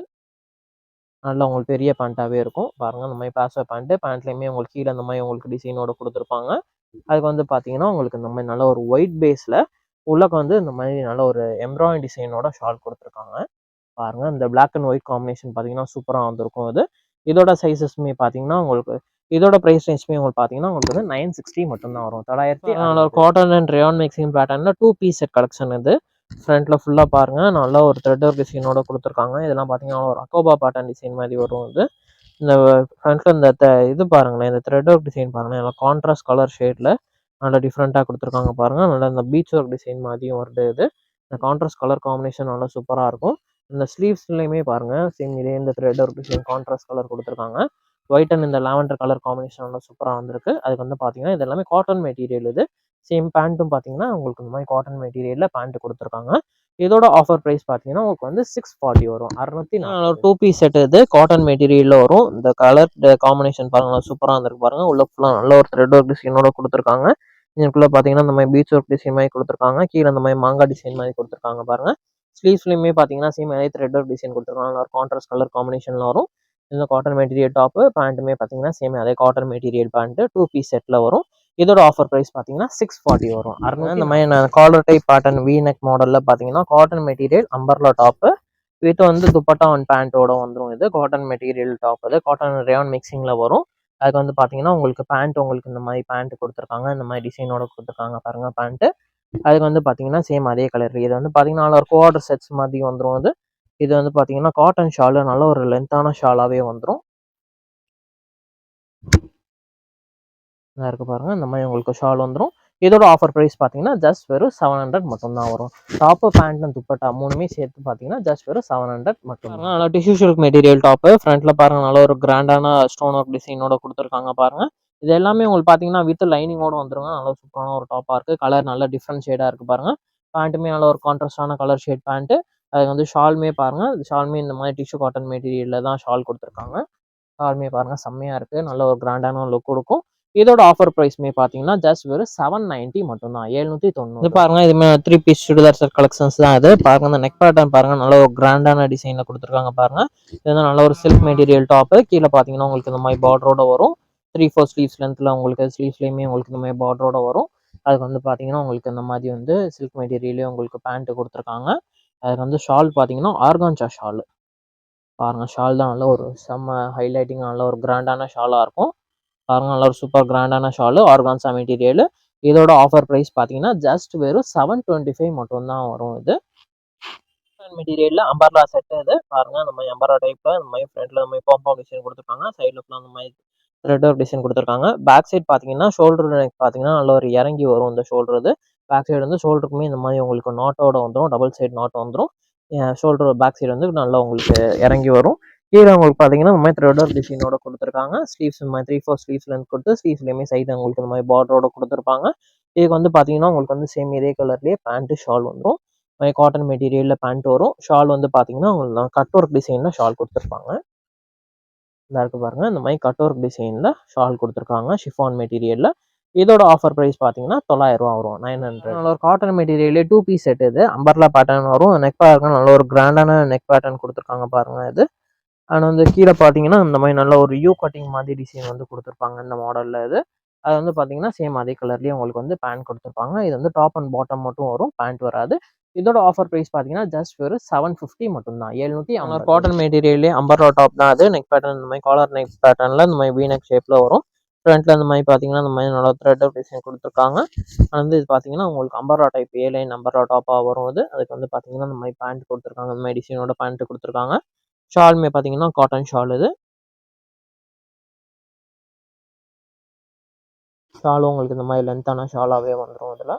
நல்லா உங்களுக்கு பெரிய பேண்ட்டாகவே இருக்கும். பாருங்கள் இந்த மாதிரி பிளாசோ பேண்ட்லேயுமே உங்களுக்கு கீழே இந்த மாதிரி உங்களுக்கு டிசைனோட கொடுத்துருப்பாங்க. அதுக்கு வந்து பார்த்தீங்கன்னா உங்களுக்கு இந்த மாதிரி நல்ல ஒரு ஒயிட் பேஸில் உள்ளக்கு வந்து இந்த மாதிரி நல்ல ஒரு எம்ப்ராய்டரி டிசைனோட ஷால் கொடுத்துருக்காங்க. பாருங்கள் இந்த பிளாக் அண்ட் ஒயிட் காம்பினேஷன் பார்த்தீங்கன்னா சூப்பராக வந்திருக்கும். இது இதோட சைஸஸ்மே பார்த்தீங்கன்னா உங்களுக்கு இதோட ப்ரைஸ் ரேஞ்சுமே உங்களுக்கு பார்த்தீங்கன்னா உங்களுக்கு வந்து 960 மட்டும்தான் வரும், 900. நல்ல ஒரு காட்டன் அண்ட் ரயான் மிக்சிங் பேட்டர்னில் 2 பீஸ் செட் கலெக்ஷன். இது ஃப்ரண்ட்டில் ஃபுல்லாக பாருங்கள் நல்லா ஒரு த்ரெட் ஒர்க் டிசைனோட கொடுத்துருக்காங்க. இதெல்லாம் பார்த்தீங்கன்னா ஒரு அக்கோபா பேட்டர்ன் டிசைன் மாதிரி வரும். இது இந்த ஃப்ரண்ட்டில் இந்த இது பாருங்களேன், இந்த த்ரெட் ஒர்க் டிசைன் பாருங்களேன், நல்லா கான்ட்ராஸ்ட் கலர் ஷேடில் நல்லா டிஃப்ரெண்ட்டாக கொடுத்துருக்காங்க பாருங்கள். நல்லா இந்த பீச் ஒர்க் டிசைன் மாதிரியும் வருது. இது இந்த கான்ட்ராஸ்ட் கலர் காம்பினேஷன் நல்லா சூப்பராக இருக்கும். இந்த ஸ்லீவ்ஸ்லையுமே பாருங்கள் சேம் இதே இந்த thread work design contrast colour கொடுத்துருக்காங்க. ஒயிட் அண்ட் இந்த லாவெண்டர் கலர் காம்பினேஷன் நல்லா சூப்பராக வந்திருக்கு. அதுக்கு வந்து பார்த்தீங்கன்னா இது எல்லாமே காட்டன் மெட்டீரியல். இது சேம் பேண்ட்டும் பார்த்தீங்கன்னா உங்களுக்கு இந்த மாதிரி காட்டன் மெட்டீரியலில் பேண்ட் கொடுத்துருக்காங்க. இதோட ஆஃபர் ப்ரைஸ் பார்த்தீங்கன்னா உங்களுக்கு வந்து 640 வரும், 640. 2 பீஸ் செட். இது காட்டன் மெட்டீரியலில் வரும். இந்த கலர் காம்பினேஷன் பாருங்கள் சூப்பராக வந்திருக்கு பாருங்கள். உள்ள ஃபுல்லாக நல்ல ஒரு த்ரெட் ஒர்க் டிசைனோட கொடுத்துருக்காங்க. இதுக்குள்ளே பார்த்தீங்கன்னா இந்த மாதிரி பீச் ஒர்க் டிசைன் மாதிரி கொடுத்துருக்காங்க. கீழே இந்த மாதிரி மாங்காய் டிசைன் மாதிரி கொடுத்துருக்காங்க பாருங்கள். ஸ்லீவ்ஸ்லையுமே பார்த்தீங்கன்னா சேம் அதே த்ரெட் ஒர்க் டிசைன் கொடுத்துருக்காங்க. ஒரு கான்ட்ராஸ்ட் கலர் காம்பினேஷனில் வரும். இந்த காட்டன் மெட்டீரியல் டாப்பு பேண்ட்டுமே பார்த்தீங்கன்னா சேம் அதே காட்டன் மெட்டீரியல் பேண்ட்டு 2 பீஸ் செட்டில் வரும். இதோட ஆஃபர் ப்ரைஸ் பார்த்தீங்கன்னா 640 வரும். இந்த மாதிரி collar type pattern V neck மாடலில் பார்த்தீங்கன்னா cotton material umbrella top with வந்து துப்பட்டா அண்ட் பேண்ட்டோட வந்துடும். இது காட்டன் மெட்டீரியல் டாப். அது காட்டன் ரயான் மிக்சிங்கில் வரும். அதுக்கு வந்து பார்த்தீங்கன்னா, உங்களுக்கு பேண்ட் உங்களுக்கு இந்த மாரி பேண்ட் குடுத்துருக்காங்க. இந்த மாரி டிசைனோட குடுத்துருக்காங்க பாருங்க பேண்ட். அதுக்கு வந்து பார்த்தீங்கன்னா, சேம் அதே கலர். இது வந்து பார்த்தீங்கன்னா, நல்ல ஒரு குவார்டர் செட்ஸ் மாதிரி வந்துரும் இது. இது வந்து பார்த்தீங்கன்னா, காட்டன் ஷாலு நல்ல ஒரு லென்த்தான ஷாலாவே வந்துரும். இதா இருக்கு பாருங்க. இந்த மாரி உங்களுக்கு ஷால் வந்துரும். இதோட ஆஃபர் பிரைஸ் பார்த்தீங்கன்னா, ஜஸ்ட் வெறும் 700 மட்டும் தான் வரும். டாப்பு, பேண்ட் அண்ட் துப்பட்டா 3மே சேர்த்து பார்த்தீங்கன்னா, ஜஸ்ட் வெறும் 700 மட்டும் தான். நல்லா டிஷ்யூ சில்க் மெட்டீரியல் டாப்பு. ஃப்ரண்ட்ல பாருங்க நல்ல ஒரு கிராண்டான ஸ்டோன் ஒர்க் டிசைனோட குடுத்துருக்காங்க பாருங்க. இது எல்லாமே உங்களுக்கு பார்த்தீங்கன்னா, வித் லைனிங்கோட வந்துருங்க. நல்ல சூப்பரான ஒரு டாப்பா இருக்கு. கலர் நல்ல டிஃப்ரெண்ட் ஷேடா இருக்கு பாருங்க. பேண்ட்டுமே நல்ல ஒரு கான்ட்ராஸ்டான கலர் ஷேட் பேண்ட்டு. அதுக்கு வந்து ஷாலுமே பாருங்க. ஷாலுமே இந்த மாரி டிஷ்யூ காட்டன் மெட்டீரியல்ல தான் ஷால் குடுத்துருக்காங்க. ஷாலுமே பாருங்க செம்மையா இருக்கு. நல்ல ஒரு கிராண்டான லுக் குடுக்கும். இதோட ஆஃபர் பிரைஸ்மே பார்த்தீங்கன்னா, ஜஸ்ட் வெறும் 790 மட்டும் தான். 790. இது பாருங்க இதுமே 3 பீஸ் சுடிதார் செட் கலெக்ஷன்ஸ் தான் இது. பாருங்க இந்த நெக் பேட்டர்ன் பாருங்க. நல்ல ஒரு கிராண்டான டிசைன்ல குடுத்துருக்காங்க பாருங்க. இது வந்து நல்ல ஒரு சில்க் மெட்டீரியல் டாப்பு. கீழ பார்த்தீங்கன்னா, உங்களுக்கு இந்த மாரி பார்டரோட வரும். 3/4 ஸ்லீவ்ஸ் லென்த்ல உங்களுக்கு ஸ்லீவ்ஸ்லயுமே உங்களுக்கு இந்த மாரி பார்டரோட வரும். அதுக்கு வந்து பார்த்தீங்கன்னா, உங்களுக்கு இந்த மாரி வந்து சில்க் மெட்டீரியல்லே உங்களுக்கு பேண்ட் குடுத்துருக்காங்க. அதுக்கு வந்து ஷால் பார்த்தீங்கன்னா, ஆர்கான்சா ஷால். பாருங்க ஷால் தான் நல்ல ஒரு செம்ம ஹைலைட்டிங்கா நல்ல ஒரு கிராண்டான ஷாலா இருக்கும். பாருங்க நல்ல ஒரு சூப்பர் கிராண்டான ஷாலு ஆர்கான்சா மெட்டீரியல். இதோட ஆஃபர் பிரைஸ் பார்த்தீங்கன்னா, ஜஸ்ட் வெறும் 725 மட்டும் தான் வரும் இது. மெட்டீரியல்ல அம்பர்லா செட் இது. பாருங்க இந்த மாரி அம்பர்லா டைப்ல இந்த மாரி ஃப்ரண்ட்ல இந்த மாரி பாம் டிசைன் குடுத்துருக்காங்க. சைடுல ஃபுல்லா இந்த மாரி த்ரெட் ஒர்க் டிசைன் குடுத்துருக்காங்க. பேக் சைடு பார்த்தீங்கன்னா, ஷோல்டர் நெக் பார்த்தீங்கன்னா, நல்ல ஒரு இறங்கி வரும் இந்த ஷோல்டர் இது. பேக் சைடு வந்து ஷோல்டருக்குமே இந்த மாரி உங்களுக்கு நாட்டோட வந்துரும். டபுள் சைடு நாட் வந்துரும். ஷோல்டர் பேக் சைடு வந்து நல்லா உங்களுக்கு இறங்கி வரும். கீழ உங்களுக்கு பார்த்தீங்கன்னா, இந்த மாரி த்ரெட் ஒர்க் டிசைனோட குடுத்துருக்காங்க. ஸ்லீவ்ஸ் இந்த மாரி 3/4 ஸ்லீவ்ஸ் லென்த் குடுத்து ஸ்லீவ்ஸ்லயுமே சைடு உங்களுக்கு இந்த மாரி பார்டரோட குடுத்துருப்பாங்க. இதுக்கு வந்து பார்த்தீங்கன்னா, உங்களுக்கு வந்து சேம் இதே கலர்லயே பேண்ட், ஷால் வந்துரும். இந்த மாரி காட்டன் மெட்டீரியல்ல பேண்ட் வரும். ஷால் வந்து பார்த்தீங்கன்னா, உங்களுக்கு கட் ஒர்க் டிசைன்ல ஷால் குடுத்துருப்பாங்க. இதா இருக்கு பாருங்க. இந்த மாரி கட் ஒர்க் டிசைன்ல ஷால் குடுத்துருக்காங்க. ஷிஃபான் மெட்டீரியல்ல. இதோட ஆஃபர் பிரைஸ் பார்த்தீங்கன்னா, ரூ. 900 வரும். 900. நல்ல ஒரு காட்டன் மெட்டீரியல்லே 2 பீஸ் செட் இது. அம்பர்லா பேட்டர்ன் வரும். நெக் பேட்டர்ன் நல்ல ஒரு கிராண்டான நெக் பேட்டர்ன் குடுத்துருக்காங்க பாருங்க இது. அண்ட் வந்து கீழ பார்த்தீங்கன்னா, இந்த மாரி நல்ல ஒரு யூ கட்டிங் மாதிரி டிசைன் வந்து குடுத்துருப்பாங்க இந்த மாடல்ல இது. அது வந்து பார்த்தீங்கன்னா, சேம் அதே கலர்லயே உங்களுக்கு வந்து பேண்ட் குடுத்துருப்பாங்க. இது வந்து டாப் அண்ட் பாட்டம் மட்டும் வரும். பேண்ட் வராது. இதோட ஆஃபர் பிரைஸ் பார்த்தீங்கன்னா, ஜஸ்ட் வெறும் 750 மட்டும் தான். 750. காட்டன் மெட்டீரியல்லே அம்பர்லா டாப் தான் அது. நெக் பேட்டர்ன் இந்த மாரி காலர் நெக் பேட்டர்ன்ல இந்த மாரி வி நெக் ஷேப்ல வரும். ஃப்ரண்ட்ல இந்த மாரி பார்த்தீங்கன்னா, இந்த மாரி நல்லா த்ரெட் டிசைன் குடுத்துருக்காங்க. வந்து இது பார்த்தீங்கன்னா, உங்களுக்கு umbrella type A line umbrella டாப்பா வரும் இது. அதுக்கு வந்து பார்த்தீங்கன்னா, இந்த மாரி பேண்ட் குடுத்துருக்காங்க. இந்த மாரி டிசைனோட பேண்ட் குடுத்துருக்காங்க. ஷாலுமே பார்த்தீங்கன்னா, காட்டன் ஷால் இது. ஷாலும் உங்களுக்கு இந்த மாரி லென்த்தான ஷாலாவே வந்துரும் இதுல.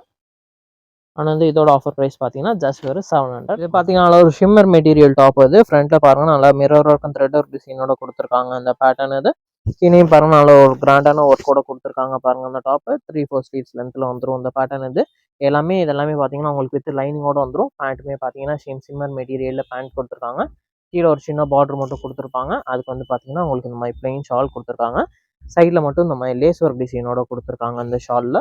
ஆனா வந்து இதோட ஆஃபர் பிரைஸ் பார்த்தீங்கன்னா, ஜஸ்ட் வெறும் 700. இது பார்த்தீங்கன்னா, நல்ல ஒரு ஷிம்மர் மெட்டீரியல் டாப் இது. ஃப்ரண்ட்ல பாருங்க நல்லா mirror work and thread work டிசைனோட குடுத்துருக்காங்க இந்த பேட்டர்ன் இது. கீழயும் பாருங்க நல்ல ஒரு கிராண்டான ஒர்க்கோட குடுத்துருக்காங்க பாருங்க அந்த டாப்பு. 3/4 ஸ்லீவ்ஸ் லென்த்ல வந்துரும் இந்த பேட்டர்ன் இது. இதெல்லாமே பார்த்தீங்கன்னா, உங்களுக்கு வித் லைனிங்கோட வந்துரும். பேண்ட்டுமே பார்த்தீங்கன்னா, ஷிம்மர் மெட்டீரியல்ல பேண்ட் குடுத்துருக்காங்க. கீழ ஒரு சின்ன பார்டர் மட்டும் குடுத்துருப்பாங்க. அதுக்கு வந்து பார்த்தீங்கன்னா, உங்களுக்கு இந்த மாரி பிளெயின் ஷால் குடுத்துருக்காங்க. சைடுல மட்டும் இந்த மாரி லேஸ் ஒர்க் டிசைனோட குடுத்துருக்காங்க இந்த ஷால்ல.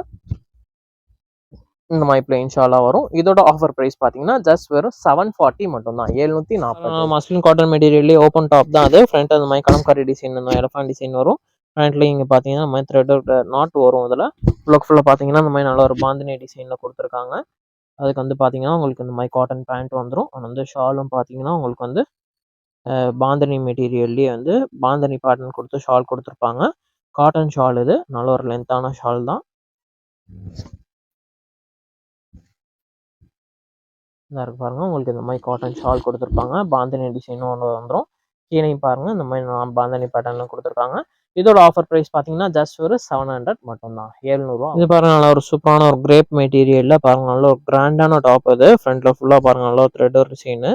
இந்த மாரி பிளெயின் ஷாலா வரும். இதோட ஆஃபர் பிரைஸ் பார்த்தீங்கன்னா, ஜஸ்ட் வெறும் 740 மட்டும் தான். 740. மஸ்லின் காட்டன் மெட்டீரியல்லே ஓப்பன் டாப் தான் அது. ஃப்ரண்ட் அந்த மாரி கலம்காரி டிசைன் இந்த எலஃபண்ட் டிசைன் வரும். ஃப்ரண்ட்ல இங்க பார்த்தீங்கன்னா, இந்த மாரி த்ரெட் நாட் வரும் இதுல. ஃபுல்லா பார்த்தீங்கன்னா, இந்த மாரி நல்ல ஒரு பாந்தினி டிசைன்ல குடுத்துருக்காங்க. அதுக்கு வந்து பார்த்தீங்கன்னா, உங்களுக்கு இந்த மாரி காட்டன் பேண்ட் வந்துரும். அண்ட் வந்து ஷாலும் பார்த்தீங்கன்னா, உங்களுக்கு வந்து பாந்தினி மெட்டீரியல்லேயே வந்து பாந்தினி பேட்டர்ன் குடுத்து ஷால் குடுத்துருப்பாங்க. காட்டன் ஷால் இது. நல்ல ஒரு லென்த்தான ஷால் தான். இதா இருக்கு பாருங்க. உங்களுக்கு இந்த மாரி காட்டன் ஷால் குடுத்துருப்பாங்க. பாந்தினி டிசைனும் ஒண்ணு வந்துரும். கீழயும் பாருங்க இந்த மாரி பாந்தினி பேட்டர்ன்ல குடுத்துருக்காங்க. இதோட ஆஃபர் பிரைஸ் பார்த்தீங்கன்னா, ஜஸ்ட் ஒரு 700 மட்டும் தான். 700. இது பாருங்க நல்ல ஒரு சூப்பரான ஒரு கிரேப் மெட்டீரியல்ல பாருங்க நல்ல ஒரு கிராண்டான டாப் இது. ஃப்ரண்ட்ல ஃபுல்லா பாருங்க நல்ல ஒரு த்ரெட் ஒர்க் டிசைனு.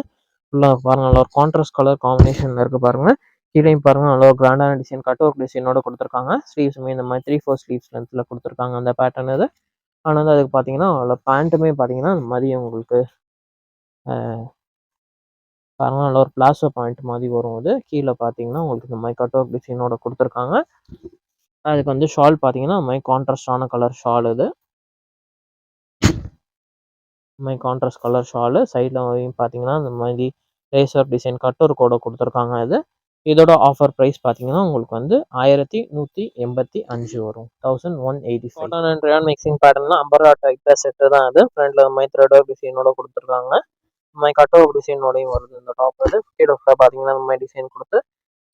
ஃபுல்லா பாருங்க நல்ல ஒரு கான்ட்ராஸ்ட் கலர் காம்பினேஷன்ல இருக்கு பாருங்க. கீழயும் பாருங்க நல்ல ஒரு கிராண்டான டிசைன் கட் ஒர்க் டிசைனோட குடுத்துருக்காங்க. ஸ்லீவ்ஸுமே இந்த மாரி 3/4 ஸ்லீவ்ஸ் லென்த்ல குடுத்துருக்காங்க அந்த பேட்டர்ன் இது. ஆனா வந்து அதுக்கு பார்த்தீங்கன்னா, அதுல பேண்ட்டுமே பார்த்தீங்கன்னா, இந்த மாரி உங்களுக்கு பாருங்க நல்ல ஒரு பிளாசோ பாயிண்ட் மாரி வரும் இது. கீழ பார்த்தீங்கன்னா, உங்களுக்கு இந்த மாரி கட் ஒர்க் டிசைனோட குடுத்துருக்காங்க. அதுக்கு வந்து ஷால் பார்த்தீங்கன்னா, இந்த மாரி கான்ட்ராஸ்டான கலர் ஷால் இது. இந்த மாரி கான்ட்ராஸ்ட் கலர் ஷாலு. சைட்ல பார்த்தீங்கன்னா, இந்த மாரி லேஸ் ஒர்க் டிசைன் கட் ஒர்க்கோட குடுத்துருக்காங்க இது. இதோட ஆஃபர் பிரைஸ் பார்த்தீங்கன்னா, உங்களுக்கு வந்து 1185 வரும். 1185. காட்டன் அண்ட் ரயான் மிக்சிங் பேட்டர்ன்ல அம்பர்லா டைப்ல செட்டு தான் அது. ஃப்ரண்ட்ல இந்த மாரி த்ரெட் ஒர்க் டிசைனோட குடுத்துருக்காங்க. இந்த மாரி கட் ஒர்க் டிசைனோடயும் வருது இந்த டாப் இது. கீழ ஃபுல்லா பார்த்தீங்கன்னா, இந்த மாரி டிசைன் குடுத்து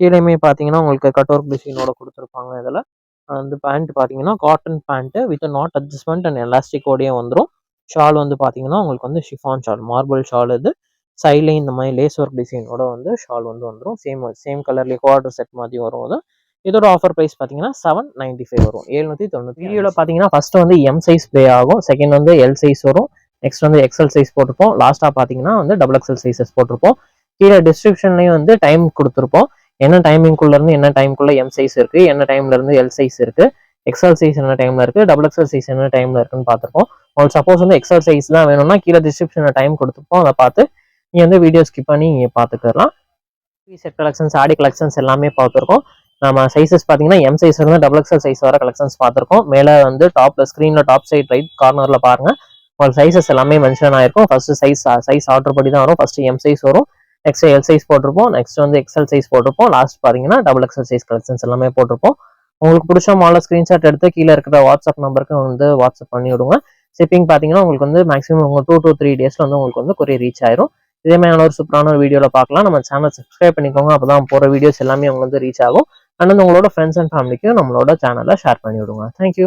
கீழேயுமே பார்த்தீங்கன்னா உங்களுக்கு கட் ஒர்க் டிசைனோட கொடுத்துருப்பாங்க இதில். வந்து பேண்ட் பார்த்தீங்கன்னா cotton pant with knot adjustment and எலாஸ்டிக்கோடயே வந்துடும். ஷால் வந்து பார்த்தீங்கன்னா உங்களுக்கு வந்து ஷிஃபான் ஷால், மார்பிள் ஷால் இது. சைட்லேயும் இந்த மாதிரி லேஸ் ஒர்க் டிசைனோட வந்து ஷால் வந்து வந்துடும். சேம் கலர்லேயே குவார்டர் செட் மாதிரி வரும் அது. இதோட ஆஃபர் ப்ரைஸ் பார்த்தீங்கன்னா 795 வரும். 790. வீடியோவில் பார்த்தீங்கன்னா ஃபர்ஸ்ட் வந்து எம் சைஸ் ப்ளே ஆகும், செகண்ட் வந்து எல் சைஸ் வரும், நெக்ஸ்ட் வந்து எக்ஸல் சைஸ் போட்டிருப்போம், லாஸ்ட்டாக பார்த்தீங்கன்னா வந்து டபுள் எக்ஸல் சைஸஸ் போட்டிருப்போம். கீழே டிஸ்கிரிப்ஷன்லேயும் வந்து டைம் கொடுத்துருப்போம், என்ன டைமிங்குள்ளேருந்து என்ன டைமுக்குள்ளே எம் சைஸ் இருக்குது, என்ன டைம்லேருந்து எல் சைஸ் இருக்குது, எக்ஸல் சைஸ் என்ன டைமில் இருக்குது, டபுள் எக்ஸல் சைஸ் என்ன டைமில் இருக்குன்னு பார்த்துருப்போம். உங்களுக்கு சப்போஸ் வந்து எக்ஸல் சைஸ் தான் வேணும்னா கீழே டிஸ்கிரிப்ஷனில் டைம் கொடுத்துருப்போம், அதை பார்த்து நீங்கள் வந்து வீடியோ ஸ்கிப் பண்ணி நீங்கள் பார்த்துக்கலாம். செட் கலெக்ஷன்ஸ், ஆடி கலெக்ஷன்ஸ் எல்லாமே பார்த்துருக்கோம். நம்ம சைஸஸ் பார்த்தீங்கன்னா எம் சைஸ் இருந்து டபுள் எக்ஸல் சைஸ் வர கலெக்ஷன்ஸ் பார்த்துருக்கோம். மேலே வந்து ஸ்க்ரீனில் டாப் சைட் ரைட் கார்னரில் பாருங்கள், உங்களுக்கு சைஸஸ் எல்லாமே மென்ஷன் ஆயிருக்கும். ஃபர்ஸ்ட் சைஸ் ஆர்டர் படி தான் வரும். ஃபர்ஸ்ட் எம் சைஸ் வரும், நெக்ஸ்ட் எல் சைஸ் போட்டிருப்போம், நெக்ஸ்ட் வந்து எக்ஸல் சைஸ் போட்டிருப்போம், லாஸ்ட் பார்த்தீங்கன்னா டபுள் எக்ஸல் சைஸ் கலெக்ஷன்ஸ் எல்லாமே போட்டிருப்போம். உங்களுக்கு பிடிச்ச மாடல் ஸ்க்ரீன்ஷாட் எடுத்து கீழே இருக்கிற வாட்ஸ்அப் நம்பருக்கு வந்து வாட்ஸ்அப் பண்ணி விடுங்க. ஷிப்பிங் பார்த்தீங்கன்னா உங்களுக்கு வந்து மேக்ஸிமம் உங்கள் 2 to 3 டேஸில் வந்து உங்களுக்கு வந்து கொரியர் ரீச் ஆயிரும். இதே மாதிரி ஒரு சூப்பரான ஒரு வீடியோவில் பார்க்கலாம். நம்ம சேனல் சப்ஸ்கிரைப் பண்ணிக்கோங்க, அப்போ தான் போகிற வீடியோஸ் எல்லாமே உங்களுக்கு வந்து ரீச் ஆகும். அண்ட் உங்களோட ஃப்ரெண்ட்ஸ் அண்ட் ஃபேமிலிக்கு நம்மளோட சேனலை ஷேர் பண்ணி விடுங்க. தேங்க்யூ.